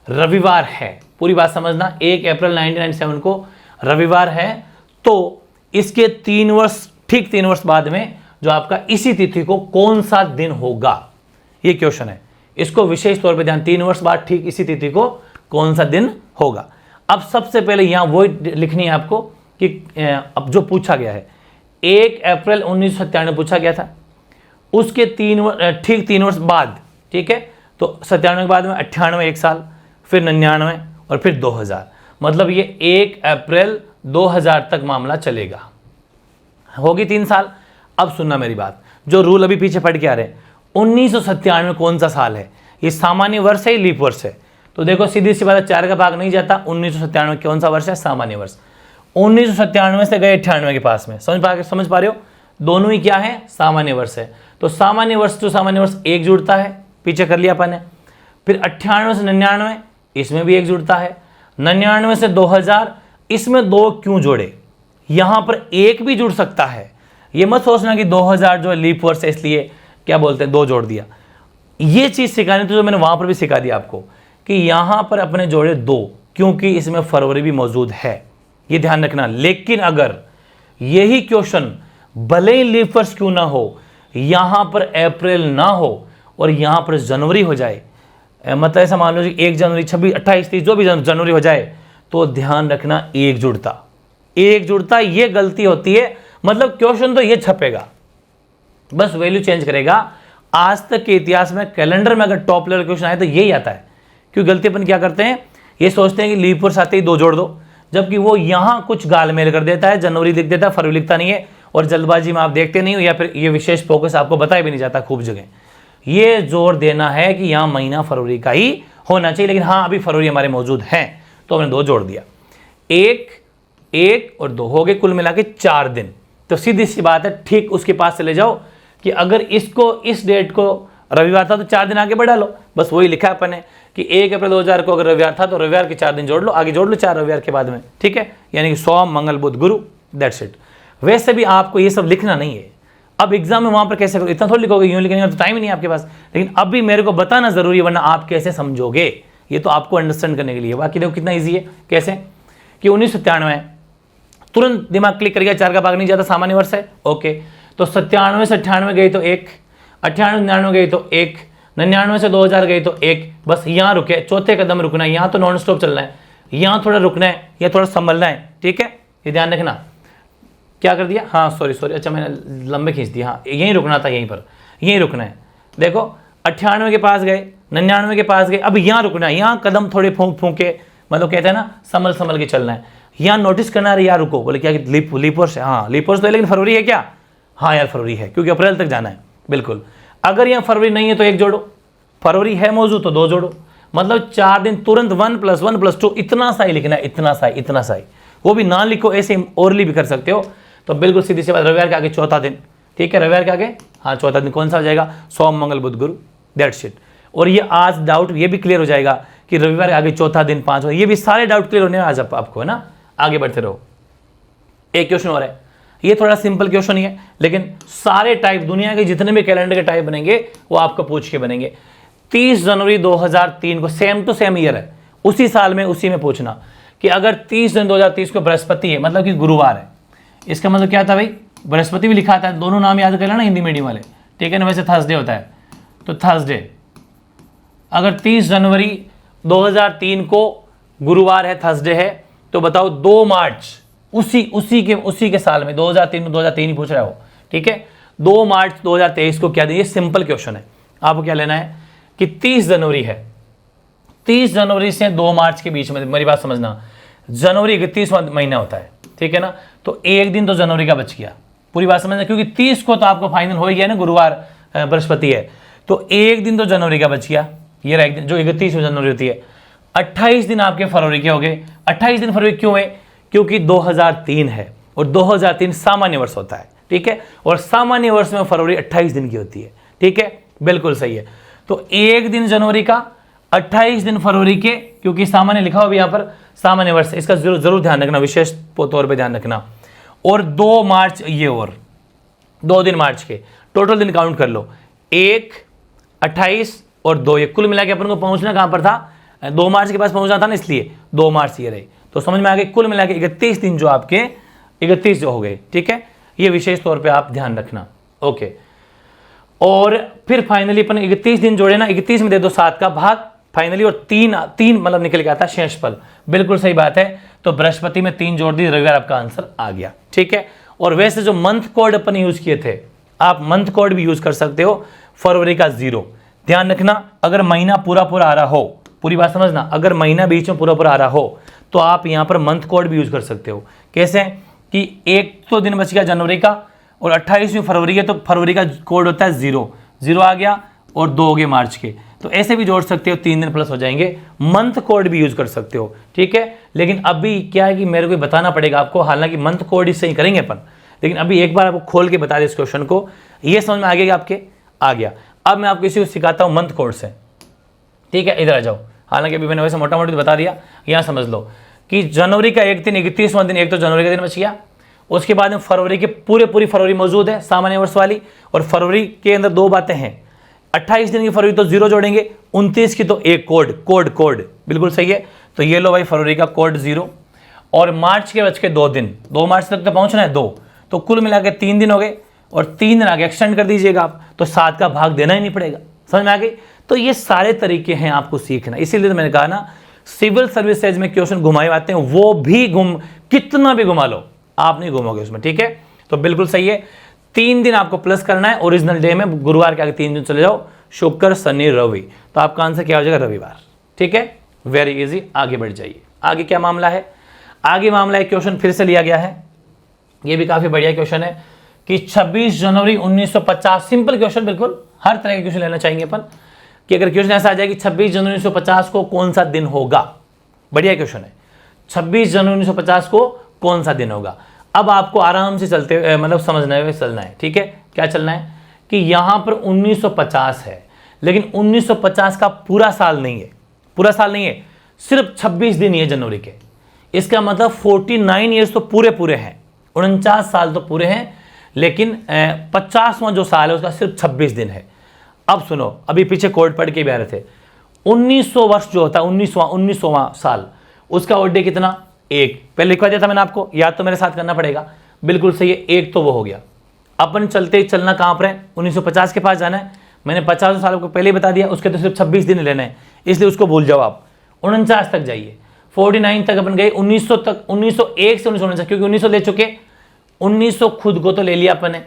रविवार है, पूरी बात समझना, 1 अप्रैल 1997 को रविवार है, तो इसके 3 वर्ष, ठीक 3 वर्ष बाद में जो आपका इसी तिथि को कौन सा दिन होगा, ये क्वेश्चन है। इसको विशेष तौर पे ध्यान, 3 वर्ष बाद ठीक इसी तिथि को कौन सा दिन होगा। अब सबसे पहले यहां वो लिखनी है आपको कि अब जो पूछा गया है 1 अप्रैल 1997 पूछा गया था, उसके ठीक 3 वर्ष बाद, ठीक है। तो 97 के बाद में 98 1 साल, फिर 99 और फिर 2000, मतलब ये 1 अप्रैल 2000 तक मामला चलेगा, होगी 3 साल। अब सुनना मेरी बात, जो रूल अभी पीछे पढ़ के आ रहे हैं, 1997 कौन सा साल है, ये सामान्य वर्ष है, लीप वर्ष है। तो देखो सीधी सी बात है, 4 का भाग नहीं जाता, 1997 कौन सा वर्ष है, सामान्य वर्ष। 1997 से गए 98 के पास में, समझ पा रहे हो, दोनों ही क्या है, सामान्य वर्ष है। तो सामान्य वर्ष तो सामान्य वर्ष एक जुड़ता है, पीछे कर लिया अपन ने। फिर 98 से 99, इसमें भी एक जुड़ता है। 99 से 2000, इसमें 2 क्यों जोड़े, यहां पर एक भी जुड़ सकता है। ये मत सोचना कि 2000 जो लीप वर्ष है इसलिए क्या बोलते हैं 2 जोड़ दिया। ये चीज सिखानी तो जो मैंने वहां पर भी सिखा दिया आपको कि यहां पर अपने जोड़े 2, क्योंकि इसमें फरवरी भी मौजूद है, ये ध्यान रखना। लेकिन अगर यही क्वेश्चन भले ही लीप वर्ष क्यों ना हो, यहां पर अप्रैल ना हो और यहां पर जनवरी हो जाए, मतलब ऐसा मान लो 1 जनवरी 26 28 30 जो भी जनवरी हो जाए, तो ध्यान रखना एक जुड़ता, ये गलती होती है। मतलब क्वेश्चन तो ये छपेगा, बस वैल्यू चेंज करेगा। आज तक के इतिहास में कैलेंडर में अगर टॉप लेवल क्वेश्चन आए तो यही आता है। क्यों गलती अपन क्या करते हैं, ये सोचते हैं कि लीप वर्ष आते ही 2 जोड़ दो, जबकि वो यहां कुछ गालमेल कर देता है, जनवरी लिख देता है, फरवरी लिखता नहीं है, और जल्दबाजी में आप देखते नहीं हो, या फिर ये विशेष फोकस आपको बताया भी नहीं जाता खूब जगह। ये जोर देना है कि यहां महीना फरवरी का ही होना चाहिए, लेकिन हाँ अभी फरवरी हमारे मौजूद हैं तो हमने 2 जोड़ दिया। 1 और 2 हो गए, कुल मिला के 4 दिन। तो सीधी सी बात है, ठीक उसके पास चले जाओ कि अगर इसको इस डेट को रविवार था तो 4 दिन आगे बढ़ा लो, बस वही लिखा है अपन ने कि 1 अप्रैल 2000 को अगर रविवार था तो रविवार के 4 दिन जोड़ लो, आगे जोड़ लो 4 रविवार के बाद में, ठीक है। यानी कि सोम मंगल बुध गुरु, दैट्स इट। वैसे भी आपको ये सब लिखना नहीं है। अब एग्जाम में वहां पर कैसे करो, इतना थोड़ा लिखोगे, यूं लिखने का तो टाइम ही नहीं आपके पास। लेकिन अभी मेरे को बताना जरूरी है, वरना आप कैसे समझोगे, ये तो आपको अंडरस्टैंड करने के लिए। बाकी देखो कितना ईजी है, कैसे कि 1997 तुरंत दिमाग क्लिक कर गया, 4 का भाग नहीं जाता, सामान्य वर्ष है, ओके। तो 97 से 98 गई तो 1, 98 से 99 गई तो 1, 99 से 2000 गई तो 1, बस यहाँ रुके, चौथे कदम रुकना है, यहाँ तो नॉन स्टॉप चलना है, यहाँ थोड़ा रुकना है, या थोड़ा संभलना है, ठीक है। ये ध्यान रखना। क्या कर दिया, हाँ सॉरी, अच्छा मैंने लंबे खींच दिया, हाँ यहीं रुकना था, यहीं रुकना है। देखो 98 के पास गए, 99 के पास गए, अब यहाँ रुकना है, यहाँ कदम थोड़े फूंक के, मतलब कहते हैं ना संभल के चलना है। यहाँ नोटिस करना है, यहाँ रुको, बोले क्या लीप वर्ष है, हाँ लीप वर्ष तो है, लेकिन फरवरी है क्या, हाँ यार फरवरी है, क्योंकि अप्रैल तक जाना है, बिल्कुल। अगर यहाँ फरवरी नहीं है तो 1 जोड़ो, फरवरी है मौजूद तो 2 जोड़ो, मतलब 4 दिन तुरंत 1 + 1 + 2 इतना सा ही लिखना है, इतना सा ही, वो भी ना लिखो, ऐसे ओरली भी कर सकते हो। तो बिल्कुल सीधी सी बात, रविवार के आगे चौथा दिन, ठीक है, रविवार के आगे हाँ चौथा दिन कौन सा हो जाएगा, सोम मंगल बुध गुरु, दैट्स इट। और ये आज डाउट ये भी क्लियर हो जाएगा कि रविवार के आगे चौथा दिन 5, ये भी सारे डाउट क्लियर होने आज आपको, है ना। आगे बढ़ते रहो। एक क्वेश्चन और है, ये थोड़ा सिंपल क्वेश्चन ही है, लेकिन सारे टाइप दुनिया के जितने भी कैलेंडर के टाइप बनेंगे वो आपको पूछ के बनेंगे। 30 जनवरी 2003 को सेम टू सेम ईयर है, उसी साल में उसी में पूछना कि अगर 30 जनवरी 2030 को बृहस्पति है, मतलब कि गुरुवार है, इसका मतलब क्या था भाई, बृहस्पति भी लिखा था, दोनों नाम याद कर लेना हिंदी मीडियम वाले, ठीक है ना। वैसे थर्सडे होता है, तो थर्सडे अगर 30 जनवरी 2003 को गुरुवार है, थर्सडे है, तो बताओ 2 मार्च उसी के साल में 2003 ही पूछ रहा हो, ठीक है। 2 मार्च 2023 को क्या ये सिंपल क्वेश्चन है, आपको क्या लेना है कि 30 जनवरी है, 30 जनवरी से 2 मार्च के बीच में, मेरी बात समझना, जनवरी 31वां महीना होता है, ठीक है ना। तो एक दिन तो जनवरी का बच गया, पूरी बात समझना, क्योंकि 30 को तो आपको फाइनल हो ही गया ना, गुरुवार बृहस्पति है, तो एक दिन तो जनवरी का बच गया, ये रहा एक दिन जो 31 जनवरी होती है। 28 दिन आपके फरवरी के हो गए। 28 दिन फरवरी क्यों है, क्योंकि 2003 है और 2003 सामान्य वर्ष होता है, ठीक है, और सामान्य वर्ष में फरवरी 28 दिन की होती है, ठीक है, बिल्कुल सही है। तो एक दिन जनवरी का, 28 दिन फरवरी के, क्योंकि सामान्य लिखा हुआ भी यहाँ पर सामान्य वर्ष, इसका जरूर ध्यान रखना, विशेष तौर पे ध्यान रखना। और 2 मार्च ये, और 2 दिन मार्च के, टोटल दिन काउंट कर लो, 1, 28 और 2, ये कुल मिला के अपन को पहुंचना कहाँ पर था, 2 मार्च के पास पहुंचना था ना, इसलिए 2 मार्च ये रहे, तो समझ में आ गए। कुल मिला के 31 दिन जो आपके 31 जो हो गए, ठीक है, ये विशेष तौर पे आप ध्यान रखना, ओके। और फिर फाइनली अपन 31 दिन जोड़े ना, 31 में दे दो 7 का भाग फाइनली, और 3 मतलब निकल के आता है शेषफल, बिल्कुल सही बात है। तो बृहस्पति में 3 जोड़ दी, रविवार आपका आंसर आ गया, ठीक है। और वैसे जो मंथ कोड अपन यूज किए थे, आप मंथ कोड भी यूज कर सकते हो, फरवरी का 0, ध्यान रखना। अगर महीना पूरा आ रहा हो, पूरी बात समझना, अगर महीना बीच में पूरा आ रहा हो तो आप यहाँ पर मंथ कोड भी यूज कर सकते हो। कैसे कि एक तो दिन बच गया जनवरी का और 28वीं फरवरी है, तो फरवरी का कोड होता है 0 आ गया, और 2 हो गए मार्च के, तो ऐसे भी जोड़ सकते हो, 3 दिन प्लस हो जाएंगे। मंथ कोड भी यूज कर सकते हो, ठीक है। लेकिन अभी क्या है कि मेरे को बताना पड़ेगा आपको, हालांकि मंथ कोड इससे ही करेंगे अपन, लेकिन अभी एक बार आपको खोल के बता दें इस क्वेश्चन को, ये समझ में आ गया आपके, आ गया। अब मैं आपको इसी को सिखाता हूँ मंथ कोड से, ठीक है, इधर आ जाओ। हालांकि अभी मैंने वैसे मोटा मोटी बता दिया, यहाँ समझ लो कि जनवरी का एक दिन 31वां दिन, एक तो जनवरी का दिन बच गया, उसके बाद में फरवरी के पूरी फरवरी मौजूद है सामान्य वर्ष वाली, और फरवरी के अंदर 2 बातें हैं, 28 दिन की फरवरी तो 0 जोड़ेंगे, 29 की तो एक कोड बिल्कुल सही है। तो ये लो भाई फरवरी का कोड 0, और मार्च के बच के 2 दिन, 2 मार्च तक तो पहुंचना है 2, तो कुल मिला के 3 दिन हो गए, और 3 दिन आगे एक्सटेंड कर दीजिएगा आप, तो 7 का भाग देना ही नहीं पड़ेगा, समझ में आ गई। तो ये सारे तरीके हैं आपको सीखना, इसीलिए तो मैंने कहा ना, सिविल सर्विसेज में क्वेश्चन घुमाए आते हैं, वो भी कितना भी घुमा लो आप नहीं घूमोगे उसमें, ठीक है। तो बिल्कुल सही है, 3 दिन आपको प्लस करना है, ओरिजिनल डे में गुरुवार के आगे 3 दिन चले जाओ, शुक्र शनि रवि, तो आपका आंसर क्या हो जाएगा, रविवार, ठीक है। वेरी इजी, आगे बढ़ जाइए। आगे क्या मामला है, आगे मामला एक क्वेश्चन फिर से लिया गया है, ये भी काफी बढ़िया क्वेश्चन है कि 26 जनवरी 1950, सिंपल क्वेश्चन, बिल्कुल हर तरह के क्वेश्चन लेना चाहेंगे अपन, कि अगर क्वेश्चन ऐसा आ जाए कि 26 जनवरी 1950 को कौन सा दिन होगा, बढ़िया क्वेश्चन है, 26 जनवरी 1950 को कौन सा दिन होगा। अब आपको आराम से चलते मतलब समझना है, चलना है, ठीक है। क्या चलना है कि यहां पर 1950 है, लेकिन 1950 का पूरा साल नहीं है, सिर्फ 26 दिन ही है जनवरी के, इसका मतलब 49 ईयर्स तो पूरे हैं, 49 साल तो पूरे हैं, लेकिन 50वां जो साल है उसका सिर्फ 26 दिन है। अब सुनो, अभी पीछे कोड पढ़ के भी आ रहे थे, 1900 वर्ष जो होता है, 19वां साल, उसका ओड डे कितना, 1, पहले लिखवा दिया था मैंने आपको, याद तो मेरे साथ करना पड़ेगा, बिल्कुल सही है, 1 तो वो हो गया। अपन चलना कहाँ पर है, 1950 के पास जाना है, मैंने 50 साल को पहले ही बता दिया, उसके तो सिर्फ 26 दिन लेने हैं, इसलिए उसको भूल जाओ आप, 49 तक जाइए, 49 तक अपन गए, 1900 तक, 1901 से 1949, क्योंकि 1900 ले चुके, 1900 खुद को तो ले लिया अपन ने,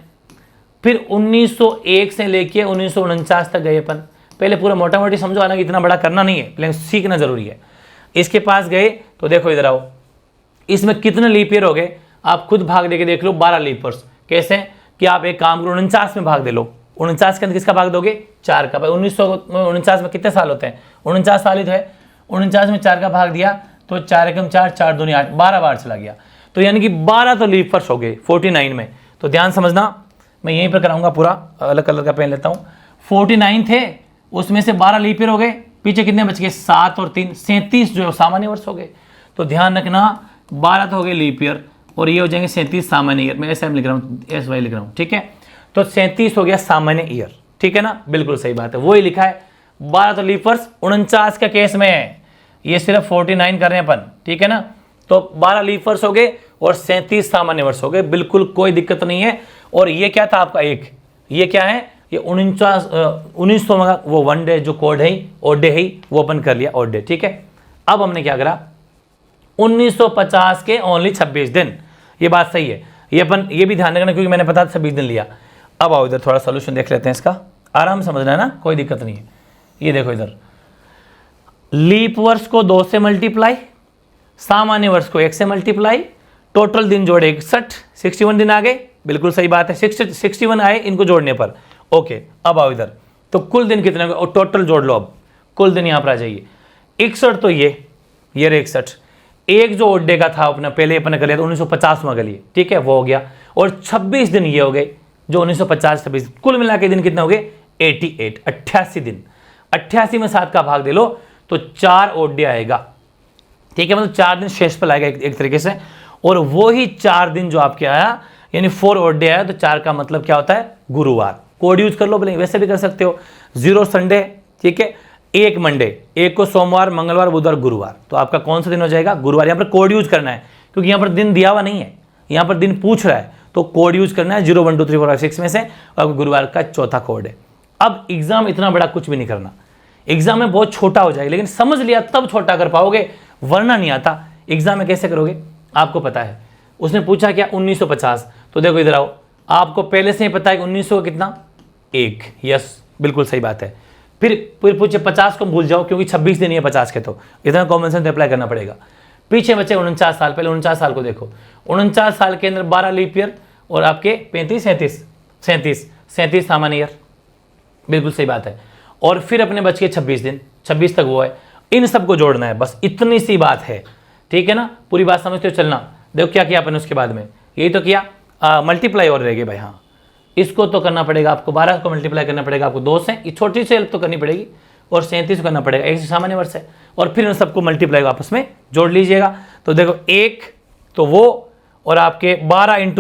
फिर 1901 से लेके 1949 तक गए अपन, पहले पूरा मोटा मोटी समझो, हालांकि इतना बड़ा करना नहीं है, लेकिन सीखना जरूरी है। इसके पास गए तो देखो इधर आओ, इसमें कितने लीप ईयर हो गए, आप खुद भाग देके देख लो, 12 लीप ईयर्स। कैसे कि आप एक काम करो, 49 में भाग दे लो, 49 के अंदर किसका भाग दोगे, 4 का। भाई 1949 में कितने साल होते हैं, 49 साल ही तो है, 49 में 4 का भाग दिया तो 4 एकम 4, 4 दूनी 8, 12 बार चला गया, तो यानी कि 12 तो लीप ईयर्स हो गए 49 में। तो ध्यान समझना, मैं यहीं पर कराऊंगा पूरा, अलग कलर का पेन लेता हूँ। 49 थे, उसमें से 12 लीप ईयर हो गए, पीछे कितने बच गए, 7 और 3, 37 जो सामान्य वर्ष हो गए। तो ध्यान रखना, 12 तो हो गए लीप ईयर, और ये हो जाएंगे 37 सामान्य ईयर। मैं ऐसा लिख रहा हूँ, एस वाई लिख रहा हूँ, ठीक है। तो 37 हो गया सामान्य ईयर, ठीक है ना, बिल्कुल सही बात है, वही लिखा है। 12 तो लीप वर्ष 49 का केस में है, ये सिर्फ 49 कर रहे हैं अपन, ठीक है ना। तो 12 लीप वर्ष हो गए और 37 सामान्य वर्ष हो गए, बिल्कुल कोई दिक्कत नहीं है। और ये क्या था आपका एक, ये क्या है, ये 1900 में वो वन डे जो कोड है, ओड डे है, वो अपन कर लिया ओड डे, ठीक है। अब हमने क्या करा, 1950 के ओनली 26 दिन, ये बात सही है। ये अपन ये भी ध्यान रखना क्योंकि मैंने पता 26 दिन लिया। अब आओ इधर थोड़ा सोल्यूशन देख लेते हैं इसका, आराम से समझना है ना, कोई दिक्कत नहीं है। ये देखो इधर, लीप वर्ष को 2 से मल्टीप्लाई, सामान्य वर्ष को 1 से मल्टीप्लाई, टोटल दिन जोड़े 61 दिन आ गए, बिल्कुल सही बात है, 61 आए इनको जोड़ने पर। ओके, अब आओ इधर, तो कुल दिन कितने और टोटल जोड़ लो। अब कुल दिन यहाँ पर आ जाइए, 61 तो ये रहे 61, एक जो ओड डे का था अपना पहले अपन कर लिया था 1950 में कर लिए, ठीक है, वो हो गया। और 26 दिन ये हो गए जो 1950 26, कुल मिला के दिन कितने हो गए 88, 88 दिन। 88 में 7 का भाग दे लो तो 4 ओड डे आएगा, ठीक है, मतलब 4 दिन शेष पर आएगा एक तरीके से। और वो ही 4 दिन जो आपके आया यानी 4 ओड डे आया, तो 4 का मतलब क्या होता है, गुरुवार। कोड यूज कर लो, बोले वैसे भी कर सकते हो, 0 संडे, ठीक है, 1 मंडे, 1 को सोमवार, मंगलवार, बुधवार, गुरुवार, तो आपका कौन सा दिन हो जाएगा, गुरुवार। यहाँ पर कोड यूज करना है क्योंकि यहाँ पर दिन दिया हुआ नहीं है, यहाँ पर दिन पूछ रहा है, तो कोड यूज करना है 0 1 2 3 4 5 6 में से, और गुरुवार का चौथा कोड है। अब एग्जाम इतना बड़ा कुछ भी नहीं करना, एग्जाम में बहुत छोटा हो जाएगा, लेकिन समझ लिया तब छोटा कर पाओगे, वरना नहीं आता। एग्जाम में कैसे करोगे आपको पता है, उसने पूछा क्या 1950, तो देखो इधर आओ, आपको पहले से ही पता है कि 1900 का कितना 1, यस बिल्कुल सही बात है। फिर पूछे 50 को भूल जाओ क्योंकि 26 दिन ही है 50 के, तो इतना कॉमन सेंस अप्लाई करना पड़ेगा। पीछे बचे 49 साल, पहले 49 साल को देखो, 49 साल के अंदर 12 लीप ईयर और आपके 37 सामान्य ईयर, बिल्कुल सही बात है। और फिर अपने बच के 26 दिन, 26 तक वो है, इन सबको जोड़ना है, बस इतनी सी बात है, ठीक है ना। पूरी बात समझते हो चलना। देखो क्या किया अपन उसके बाद में, यही तो किया, मल्टीप्लाई और रह गए भाई, हाँ इसको तो करना पड़ेगा आपको, 12 को मल्टीप्लाई करना पड़ेगा आपको 2 से, ये छोटी सी हेल्प तो करनी पड़ेगी, और 37 को करना पड़ेगा 1 से सामान्य वर्ष है, और फिर उन सबको मल्टीप्लाई आपस में जोड़ लीजिएगा। तो देखो 1 तो वो, और आपके 12 ×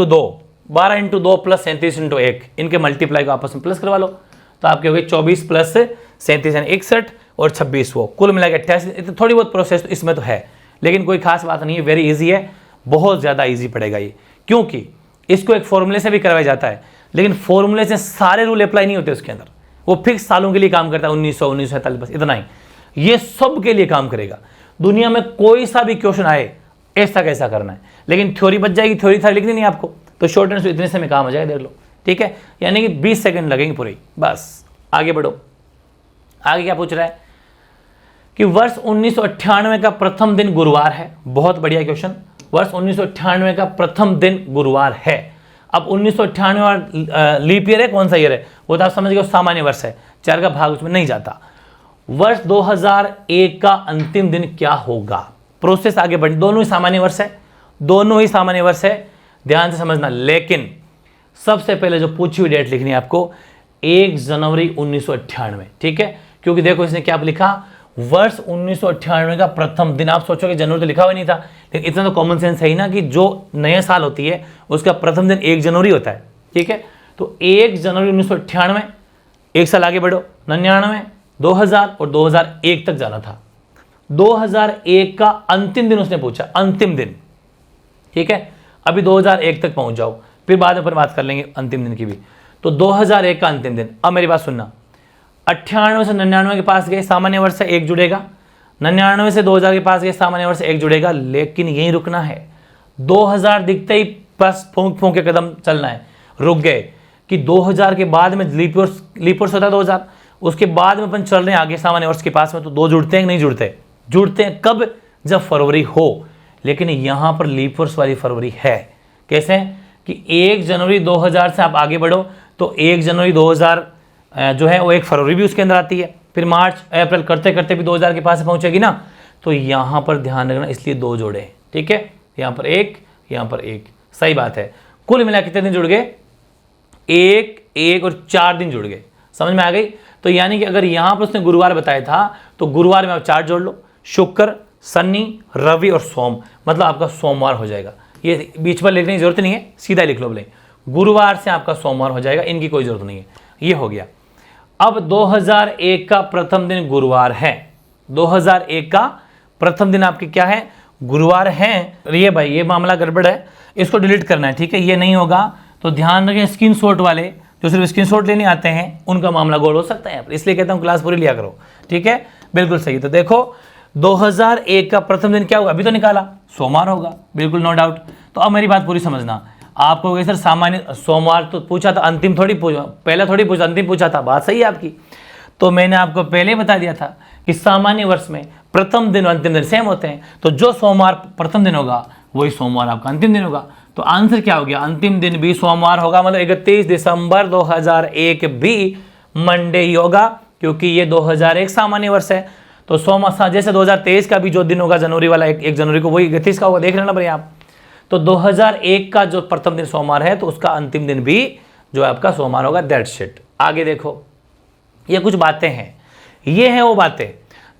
2 प्लस 37 × 1, इनके मल्टीप्लाई को आपस में प्लस करवा लो, तो आपके हो गए 24 प्लस 37 यानी 61, और 26 वो, कुल मिला के 88। थोड़ी बहुत प्रोसेस इसमें तो है, लेकिन कोई खास बात नहीं है, वेरी इजी है, बहुत ज़्यादा इजी पड़ेगा ये, क्योंकि इसको एक फॉर्मूले से भी करवाया जाता है, लेकिन फॉर्मूले से सारे रूल अप्लाई नहीं होते उसके अंदर, वो फिक्स सालों के लिए काम करता है, 1900 1947, बस इतना ही। ये सब के लिए काम करेगा, दुनिया में कोई सा भी क्वेश्चन आए ऐसा कैसा करना है, लेकिन थ्योरी बच जाएगी, थ्योरी था लिखनी नहीं आपको, तो शॉर्ट एंड इतने से में काम हो जाएगा, देख लो, ठीक है, यानी कि 20 सेकंड लगेंगे पूरे, बस। आगे बढ़ो, आगे क्या पूछ रहा है कि वर्ष 1998 का प्रथम दिन गुरुवार है, बहुत बढ़िया क्वेश्चन। वर्ष 1998 का प्रथम दिन गुरुवार है। अब 1998 लीप ईयर है, कौन सा ईयर है वो तो आप समझ गए, सामान्य वर्ष है, 4 का भाग उसमें नहीं जाता। वर्ष 2001 का अंतिम दिन क्या होगा, प्रोसेस आगे बढ़, दोनों ही सामान्य वर्ष है, दोनों ही सामान्य वर्ष है, ध्यान से समझना। लेकिन सबसे पहले जो पूछी हुई डेट लिखनी है आपको 1 जनवरी 1998, ठीक है, क्योंकि देखो इसने क्या लिखा, वर्ष 1998 का प्रथम दिन। आप सोचोगे जनवरी तो लिखा हुआ नहीं था, लेकिन इतना तो कॉमन सेंस है ही ना कि जो नया साल होती है उसका प्रथम दिन 1 जनवरी होता है, ठीक है। तो 1 जनवरी 1998, एक साल आगे बढ़ो, 99, 2000 और 2001 तक जाना था। 2001 का अंतिम दिन उसने पूछा, अंतिम दिन, ठीक है। अभी 2001 तक पहुंच जाओ, फिर बाद में बात कर लेंगे अंतिम दिन की भी। तो 2001 का अंतिम दिन, अब मेरी बात सुनना, 98 से 99 के पास गए, सामान्य वर्ष से 1 जुड़ेगा, 99 से 2000 के पास गए, सामान्य वर्ष से 1 जुड़ेगा, लेकिन यहीं रुकना है। 2000 दिखते ही बस फूंक फूंक के कदम चलना है, रुक गए कि 2000 के बाद में लीप वर्ष होता है 2000, उसके बाद में अपन चल रहे हैं आगे सामान्य वर्ष के पास में, तो 2 जुड़ते हैं कि नहीं जुड़ते, जुड़ते हैं कब, जब फरवरी हो। लेकिन यहाँ पर लीप वर्ष वाली फरवरी है, कैसे कि 1 जनवरी 2000 से आप आगे बढ़ो तो 1 जनवरी 2000 जो है वो 1 फरवरी भी उसके अंदर आती है, फिर मार्च अप्रैल करते करते भी 2000 के पास पहुंचेगी ना, तो यहाँ पर ध्यान रखना, इसलिए 2 जोड़े, ठीक है, यहाँ पर 1, यहाँ पर 1, सही बात है। कुल मिला कितने दिन जुड़ गए, 1 और 4 दिन जुड़ गए, समझ में आ गई। तो यानी कि अगर यहाँ पर उसने गुरुवार बताया था तो गुरुवार में आप 4 जोड़ लो, शुक्र, शनि, रवि और सोम, मतलब आपका सोमवार हो जाएगा। ये बीच पर लिखने की जरूरत नहीं है, सीधा लिख लो बोले गुरुवार से आपका सोमवार हो जाएगा, इनकी कोई जरूरत नहीं है। ये हो गया। अब 2001 का प्रथम दिन गुरुवार है, 2001 का प्रथम दिन आपके क्या है, गुरुवार है। ये भाई ये मामला गड़बड़ है, इसको डिलीट करना है, ठीक है। ये नहीं होगा तो ध्यान रखें, स्क्रीनशॉट वाले जो सिर्फ स्क्रीनशॉट लेने आते हैं उनका मामला गोल हो सकता है, इसलिए कहता हूँ क्लास पूरी लिया करो, ठीक है। बिल्कुल सही। तो देखो 2001 का प्रथम दिन क्या होगा, अभी तो निकाला, सोमवार होगा, बिल्कुल नो डाउट। तो अब मेरी बात पूरी समझना, आपको सर सामान्य सोमवार तो पूछा था, अंतिम थोड़ी पूछा, पहला थोड़ी पूछा, अंतिम पूछा था, बात सही है आपकी। तो मैंने आपको पहले ही बता दिया था कि सामान्य वर्ष में प्रथम दिन और अंतिम दिन सेम होते हैं, तो जो सोमवार प्रथम दिन होगा वही सोमवार आपका अंतिम दिन होगा। तो आंसर क्या हो गया, अंतिम दिन भी सोमवार होगा, मतलब 31 दिसंबर 2001 भी मंडे ही होगा, क्योंकि ये 2001 सामान्य वर्ष है। तो सोमवार जैसे 2023 का भी जो दिन होगा जनवरी वाला 1 जनवरी को, वही 31 का होगा, देख लेना भाई आप। तो 2001 का जो प्रथम दिन सोमवार है तो उसका अंतिम दिन भी जो आपका सोमवार होगा, दैट्स इट। आगे देखो, ये कुछ बातें हैं, ये हैं वो बातें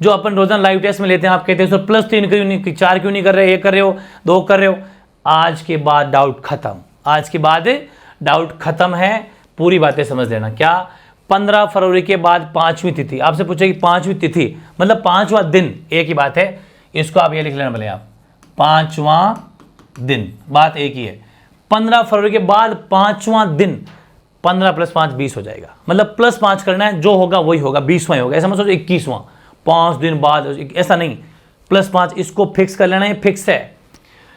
जो अपन रोजाना लाइव टेस्ट में लेते हैं। आप कहते हैं सर +3 क्यों नहीं, 4 क्यों नहीं कर रहे, 1 कर रहे हो, 2 कर रहे हो। आज के बाद डाउट खत्म, आज के बाद डाउट खत्म है, पूरी बातें समझ लेना। क्या 15 फरवरी के बाद 5वीं तिथि, आपसे पूछेगी 5वीं तिथि मतलब 5वां दिन, एक ही बात है, इसको आप ये लिख लेना भले आप, 5वां दिन, बात एक ही है। 15 फरवरी के बाद 5वां दिन, 15 + 5 20 हो जाएगा, मतलब +5 करना है, जो होगा वही होगा, 20वां होगा, ऐसा मत सोचो 21वां 5 दिन बाद, ऐसा नहीं, +5 इसको फिक्स कर लेना, ये फिक्स है।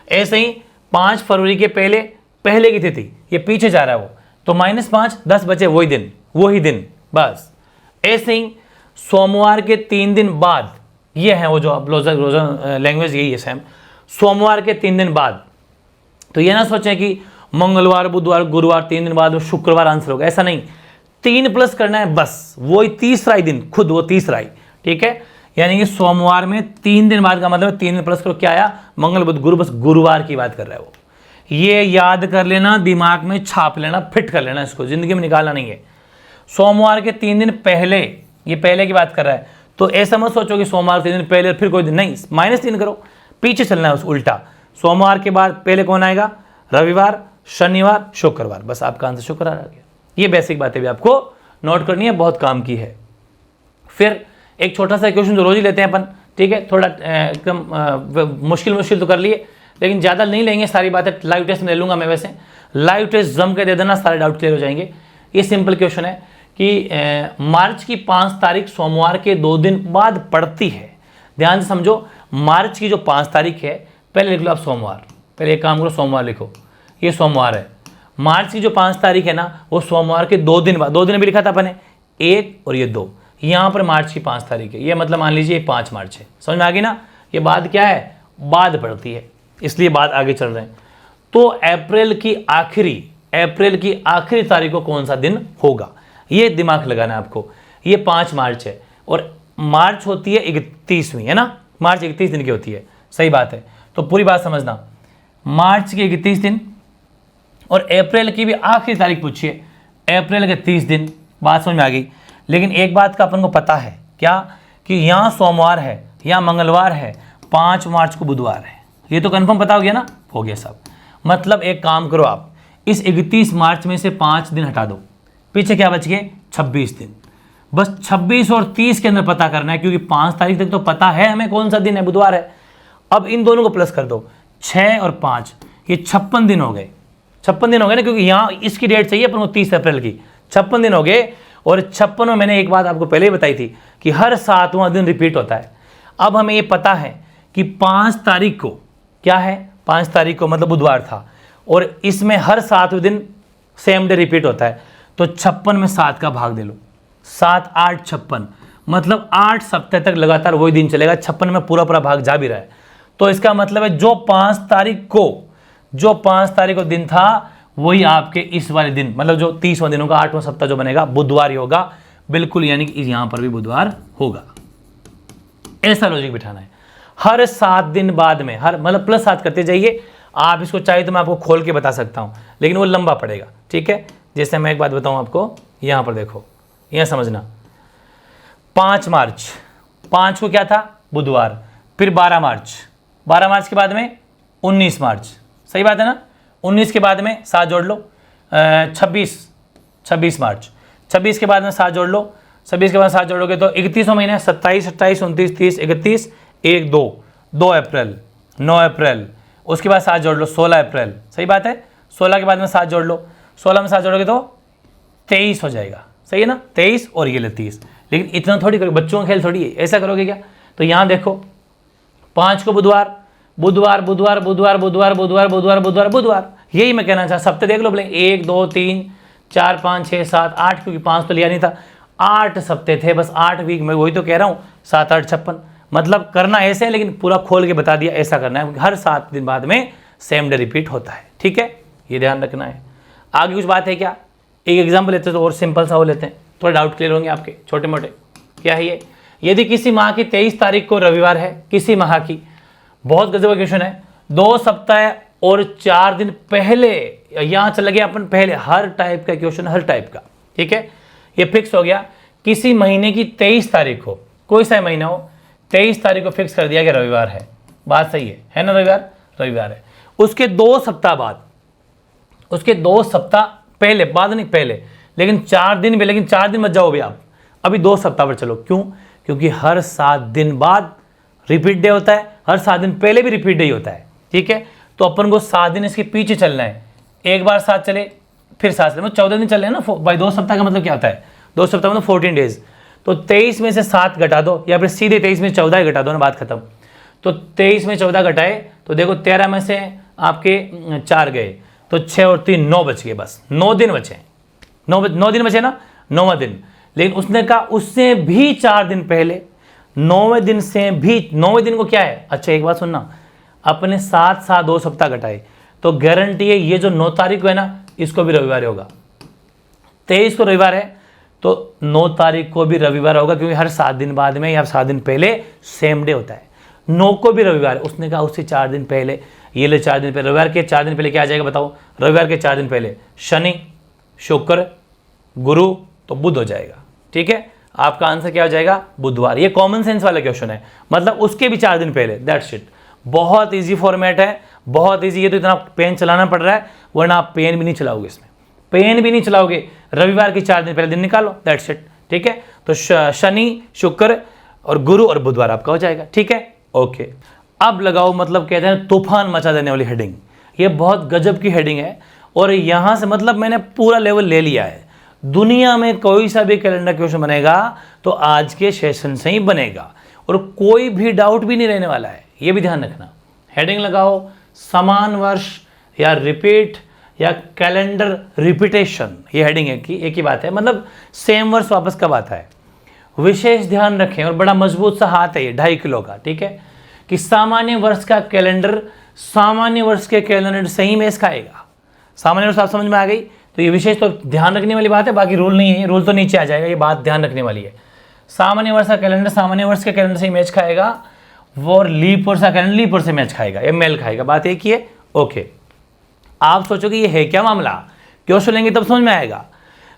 ऐसे ही 5 फरवरी के पहले की तिथि, ये पीछे जा रहा है वो, तो -5 10 बचे, वही दिन बस। ऐसे ही सोमवार के 3 दिन बाद, ये है वो जो आप रोजन लैंग्वेज यही है सेम, सोमवार के 3 दिन बाद। तो ये ना सोचें कि मंगलवार बुधवार गुरुवार 3 दिन बाद शुक्रवार आंसर होगा, ऐसा नहीं, 3 प्लस करना है बस, वही तीसरा ही दिन, खुद वो तीसरा ही, ठीक है। यानी कि सोमवार में 3 दिन बाद का मतलब 3 दिन प्लस करो, क्या आया, मंगल बुध गुरु, बस गुरुवार की बात कर रहा है वो। ये याद कर लेना, दिमाग में छाप लेना, फिट कर लेना, इसको जिंदगी में निकालना नहीं है। सोमवार के 3 दिन पहले, ये पहले की बात कर रहा है, तो ऐसा मत सोचो कि सोमवार 3 दिन पहले फिर कोई दिन नहीं, -3 करो, पीछे चलना है उस उल्टा। सोमवार के बाद पहले कौन आएगा, रविवार, शनिवार, शुक्रवार, बस आपका आंसर शुक्रवार आ गया। ये बेसिक बातें भी आपको नोट करनी है, बहुत काम की है। फिर एक छोटा सा क्वेश्चन जो रोज ही लेते हैं अपन, ठीक है, थोड़ा एकदम मुश्किल तो कर लिए, लेकिन ज़्यादा नहीं लेंगे, सारी बातें लाइव टेस्ट में ले लूँगा मैं। वैसे लाइव टेस्ट जम के दे देना, सारे डाउट क्लियर हो जाएंगे। ये सिंपल क्वेश्चन है कि मार्च की 5 तारीख सोमवार के 2 दिन बाद पड़ती है। ध्यान से समझो, मार्च की जो 5 तारीख है, पहले लिख लो आप सोमवार, पहले एक काम करो सोमवार लिखो, ये सोमवार है। मार्च की जो 5 तारीख है ना, वो सोमवार के 2 दिन बाद, 2 दिन भी लिखा था अपन ने, 1 और ये 2, यहाँ पर मार्च की 5 तारीख है, ये मतलब मान लीजिए 5 मार्च है, समझ में आ गई ना। ये बाद क्या है, बाद पड़ती है, इसलिए बाद आगे चल रहे हैं। तो अप्रैल की आखिरी तारीख को कौन सा दिन होगा, ये दिमाग लगाना है आपको। ये 5 मार्च है और मार्च होती है 31वीं, है ना, मार्च 31 दिन की होती है, सही बात है। तो पूरी बात समझना, मार्च के 31 दिन और अप्रैल की भी आखिरी तारीख पूछिए, अप्रैल के 30 दिन, बात समझ में आ गई। लेकिन एक बात का अपन को पता है क्या, कि यहाँ सोमवार है, यहाँ मंगलवार है, 5 मार्च को बुधवार है, ये तो कंफर्म पता हो गया ना, हो गया सब। मतलब एक काम करो आप, इस 31 मार्च में से 5 दिन हटा दो, पीछे क्या बच गए, 26 दिन। बस 26 और 30 के अंदर पता करना है, क्योंकि 5 तारीख तक तो पता है हमें कौन सा दिन है, बुधवार है। अब इन दोनों को प्लस कर दो, 6 और 5, ये 56 दिन हो गए, 56 दिन हो गए ना, क्योंकि यहाँ इसकी डेट चाहिए अपन को 30 अप्रैल की, 56 दिन हो गए। और 56 में मैंने एक बात आपको पहले ही बताई थी कि हर 7वां दिन रिपीट होता है। अब हमें ये पता है कि 5 तारीख को क्या है, 5 तारीख को मतलब बुधवार था, और इसमें हर 7वें दिन सेम डे रिपीट होता है। तो 56 में 7 का भाग दे लो, 7 8 56, मतलब 8 सप्ताह तक लगातार वही दिन चलेगा, 56 में पूरा भाग जा भी रहा है। तो इसका मतलब है जो 5 तारीख को दिन था, वही आपके इस वाले दिन, मतलब जो 30वां दिन होगा, 8वां सप्ताह जो बनेगा, बुधवार ही होगा, बिल्कुल। यानी कि यहां पर भी बुधवार होगा, ऐसा लॉजिक बिठाना है। हर 7 दिन बाद में, हर मतलब +7 करते जाइए आप। इसको चाहिए तो मैं आपको खोल के बता सकता हूं, लेकिन वो लंबा पड़ेगा, ठीक है। जैसे मैं एक बात बताऊं आपको, यहां पर देखो, यहां समझना, 5 मार्च, 5 को क्या था, बुधवार, फिर 12 मार्च, 12 मार्च के बाद में 19 मार्च, सही बात है ना। 19 के बाद में 7 जोड़ लो, 26 मार्च। 26 के बाद में 7 जोड़ लो, 26 के बाद 7 जोड़ोगे तो 31 महीने, 27, 28, 29, 30, 31, 1, 2 अप्रैल, 9 अप्रैल। उसके बाद 7 जोड़ लो, 16 अप्रैल। सही बात है। 16 के बाद में 7 जोड़ लो, 16 में 7 जोड़ोगे तो 23 हो जाएगा। सही है ना, 23 और ये ले 30। लेकिन इतना थोड़ी करोगे, बच्चों का खेल थोड़ी है, ऐसा करोगे क्या। तो यहाँ देखो 5 को बुधवार, बुधवार बुधवार बुधवार बुधवार बुधवार बुधवार बुधवार बुधवार, यही मैं कहना चाहता। सप्ताह देख लो बोले 1 2 3 4 5 6 7 8, क्योंकि 5 तो लिया नहीं था, 8 सप्ताह थे बस, 8 वीक। मैं वही तो कह रहा हूँ, 7 8 56। मतलब करना ऐसे है, लेकिन पूरा खोल के बता दिया ऐसा करना है। हर 7 दिन बाद में सेम डे रिपीट होता है। ठीक है, ये ध्यान रखना है। आगे कुछ बात है क्या। एक एग्जाम्पल लेते हैं तो और सिंपल सा हो लेते हैं, थोड़ा डाउट क्लियर होंगे आपके छोटे मोटे। क्या है ये, यदि किसी माह की 23 तारीख को रविवार है, किसी माह की, बहुत गजब का क्वेश्चन है, 2 सप्ताह और 4 दिन पहले, यहाँ चल गया अपन पहले, हर टाइप का क्वेश्चन, हर टाइप का। ठीक है, ये फिक्स हो गया। किसी महीने की 23 तारीख को, कोई सा महीना हो, 23 तारीख को फिक्स कर दिया कि रविवार है। बात सही है ना, रविवार है। उसके 2 सप्ताह बाद, उसके 2 सप्ताह पहले, बाद नहीं पहले, लेकिन 4 दिन भी, लेकिन 4 दिन मत जाओ भी आप, अभी 2 सप्ताह पर चलो। क्यों, क्योंकि हर 7 दिन बाद रिपीट डे होता है, हर 7 दिन पहले भी रिपीट डे ही होता है। ठीक है, तो अपन को 7 दिन इसके पीछे चलना है। एक बार 7 चले, फिर 7 चले, 14 दिन चले ना भाई। 2 सप्ताह का मतलब क्या होता है, 2 सप्ताह मतलब 14 डेज। तो 23 में से 7 घटा दो, या फिर सीधे 23 में 14 ही घटा दो ना, बात खत्म। तो 23 में 14 घटाए तो देखो 13 में से आपके 4 गए, तो 6 और 3 9 बच गए, बस 9 दिन बचे। 9 दिन बचे ना, 9वां दिन। लेकिन उसने कहा उससे भी 4 दिन पहले, 9वें दिन से भी, 9वें दिन को क्या है। अच्छा एक बात सुनना, अपने 7 2 सप्ताह घटाए तो गारंटी है ये जो 9 तारीख को है ना, इसको भी रविवार होगा। 23 को रविवार है तो 9 तारीख को भी रविवार होगा, क्योंकि हर 7 दिन बाद में या 7 दिन पहले सेम डे होता है। 9 को भी रविवार है। उसने कहा उससे 4 दिन पहले, ये ले 4 दिन पहले, रविवार के 4 दिन पहले क्या आ जाएगा बताओ। रविवार के 4 दिन पहले शनि, शुक्र, गुरु, तो बुध हो जाएगा। ठीक है, आपका आंसर क्या हो जाएगा, बुधवार। ये कॉमन सेंस वाला क्वेश्चन है, मतलब उसके भी 4 दिन पहले। That's it. बहुत इजी फॉर्मेट है, बहुत इजी। ये तो इतना पेन चलाना पड़ रहा है, वरना आप पेन भी नहीं चलाओगे, इसमें पेन भी नहीं चलाओगे। रविवार के 4 दिन पहले दिन निकालो, दैट्स इट। ठीक है, तो शनि, शुक्र और गुरु और बुधवार आपका हो जाएगा। ठीक है, ओके। अब लगाओ, मतलब कहते हैं तूफान मचा देने वाली हेडिंग। ये बहुत गजब की हेडिंग है, और यहाँ से मतलब मैंने पूरा लेवल ले लिया है। दुनिया में कोई सा भी कैलेंडर क्वेश्चन बनेगा तो आज के सेशन से ही बनेगा, और कोई भी डाउट भी नहीं रहने वाला है, ये भी ध्यान रखना। हेडिंग लगाओ, समान वर्ष या रिपीट या कैलेंडर रिपीटेशन, ये हेडिंग है कि एक ही बात है, मतलब सेम वर्ष वापस कब आता है। विशेष ध्यान रखें, और बड़ा मजबूत सा हाथ है ये, 2.5 किलो का। ठीक है, कि सामान्य वर्ष का कैलेंडर सामान्य वर्ष के कैलेंडर से ही मेल खाएगा। सामान्य वर्ष आप समझ में आ गई, तो ये विशेष तो ध्यान रखने वाली बात है, बाकी रूल नहीं है, रूल तो नीचे आ जाएगा, ये बात ध्यान रखने वाली है। सामान्य वर्ष का कैलेंडर सामान्य वर्ष के कैलेंडर से ही मैच खाएगा, और लीप वर्ष का कैलेंडर लीप वर्ष से मैच खाएगा, ये मेल खाएगा। बात एक ही है, ओके। आप सोचोगे ये है क्या मामला, क्वेश्चन लेंगे तब समझ में आएगा।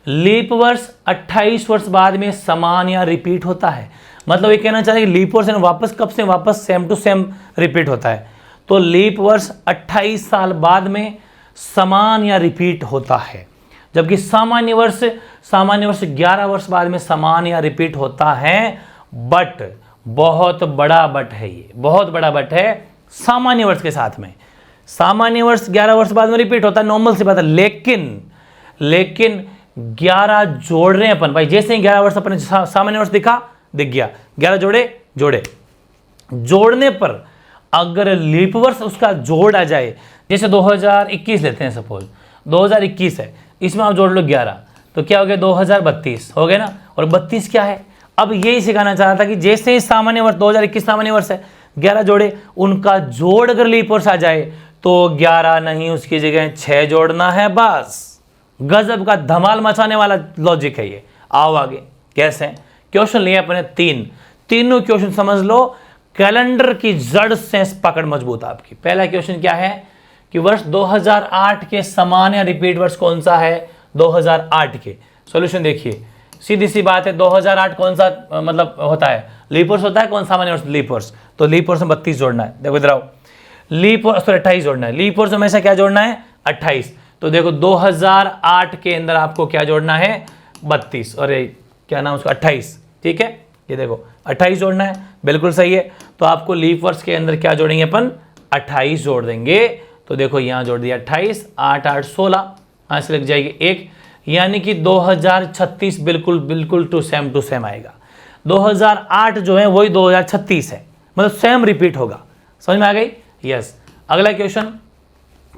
लीप वर्ष 28 वर्ष बाद में समान या रिपीट होता है, मतलब ये कहना चाहते हैं कि लीप वर्ष वापस कब से वापस सेम टू सेम रिपीट होता है। तो लीप वर्ष 28 साल बाद में समान या रिपीट होता है, जबकि सामान्य वर्ष 11 वर्ष बाद में समान या रिपीट होता है। बट बहुत बड़ा बट है, ये बहुत बड़ा बट है सामान्य वर्ष के साथ में। सामान्य वर्ष 11 वर्ष बाद में रिपीट होता है, नॉर्मल सी बात है। लेकिन 11 जोड़ रहे हैं अपन भाई, जैसे ही 11 वर्ष अपने सामान्य वर्ष दिख गया, 11 जोड़े, जोड़ने पर अगर लीप वर्ष उसका जोड़ आ जाए, जैसे 2021 लेते हैं, सपोज 2021 है, इसमें आप जोड़ लो 11, तो क्या हो गया 2032 हो गया ना। और 32 क्या है, अब यही सिखाना चाह रहा था कि जैसे ही सामान्य वर्ष 2021 सामान्य वर्ष है, 11 जोड़े, उनका जोड़ अगर लीप वर्ष आ जाए तो 11 नहीं, उसकी जगह 6 जोड़ना है बस। गजब का धमाल मचाने वाला लॉजिक है ये। आओ आगे, कैसे क्वेश्चन लिए अपने तीनों क्वेश्चन समझ लो, कैलेंडर की जड़ से पकड़ मजबूत आपकी। पहला क्वेश्चन क्या है कि वर्ष 2008 के समान या रिपीट वर्ष कौन सा है, 2008 के। सॉल्यूशन देखिए, सीधी सी बात है, 2008 कौन सा मतलब होता है, लीप वर्ष होता है, कौन सामान्य वर्ष, लीप वर्ष। तो लीप वर्ष में 32 जोड़ना है। देखो इधर आओ, लीप और सॉरी 28 जोड़ना है, लीप और हमेशा क्या जोड़ना है 28। तो देखो 2008 के अंदर आपको क्या जोड़ना है 32 और क्या नाम उसका 28, ठीक है। ये देखो 28 जोड़ना है, बिल्कुल सही है। तो आपको लीप वर्ष के अंदर क्या जोड़ेंगे अपन 28 जोड़ देंगे। तो देखो यहाँ जोड़ दिया 28, 8 8 16, यहाँ से लग जाएगी 1, यानी कि 2036 बिल्कुल बिल्कुल टू सेम आएगा। 2008 जो है वही 2036 है, मतलब सेम रिपीट होगा। समझ में आ गई? यस। अगला क्वेश्चन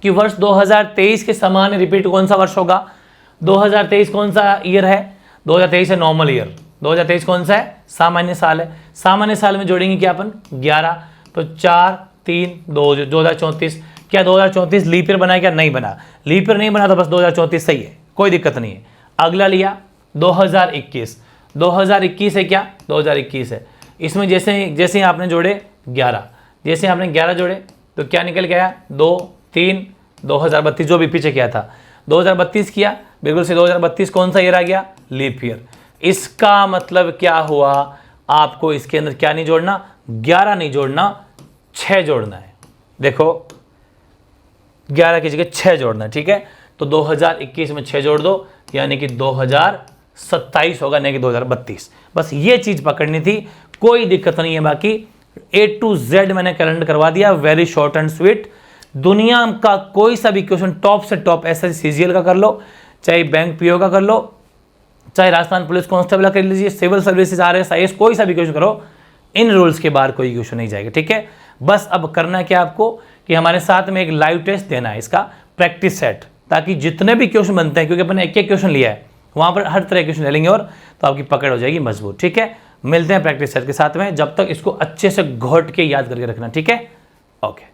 कि वर्ष 2023 के समान रिपीट कौन सा वर्ष होगा? 2023 कौन सा ईयर है? 2023 है नॉर्मल ईयर। 2023 कौन सा है? सामान्य साल है। सामान्य साल में जोड़ेंगे क्या अपन 11, तो 4 3 2 2034। क्या 2034 लीप ईयर बना? क्या नहीं बना? लीप ईयर नहीं बना तो बस 2034 सही है, कोई दिक्कत नहीं है। अगला लिया 2021। 2021 है क्या? 2021 है। इसमें जैसे आपने जोड़े 11, जैसे आपने 11 जोड़े तो क्या निकल गया 2 3 2032, जो भी पीछे किया था 2032 किया, बिल्कुल से 2032 कौन सा ईयर आ गया? Leap year. इसका मतलब क्या हुआ? आपको इसके अंदर क्या नहीं जोड़ना 11 नहीं जोड़ना 6 जोड़ना है। देखो 11 की जगह 6 जोड़ना है, ठीक है। तो 2021 में 6 जोड़ दो, यानी कि 2027 होगा, नहीं कि 2032। बस ये चीज पकड़नी थी, कोई दिक्कत नहीं है। बाकी A to Z मैंने कैलेंडर करवा दिया, वेरी शॉर्ट एंड स्वीट। दुनिया का कोई सा भी क्वेश्चन टॉप से टॉप एसएससी सीजीएल का कर लो, चाहे बैंक पीओ का कर लो, चाहे राजस्थान पुलिस कांस्टेबल का कर लीजिए, सिविल सर्विसेज आरएस आईएएस, कोई सा भी क्वेश्चन करो, इन रूल्स के बाहर कोई क्वेश्चन नहीं जाएगा, ठीक है। बस अब करना क्या आपको कि हमारे साथ में एक लाइव टेस्ट देना है, इसका प्रैक्टिस सेट, ताकि जितने भी क्वेश्चन बनते हैं, क्योंकि अपन एक एक क्वेश्चन लिया है, वहां पर हर तरह के क्वेश्चन ले लेंगे और तो आपकी पकड़ हो जाएगी मजबूत, ठीक है। मिलते हैं प्रैक्टिस सेट के साथ में, जब तक इसको अच्छे से घोट के याद करके रखना, ठीक है। ओके।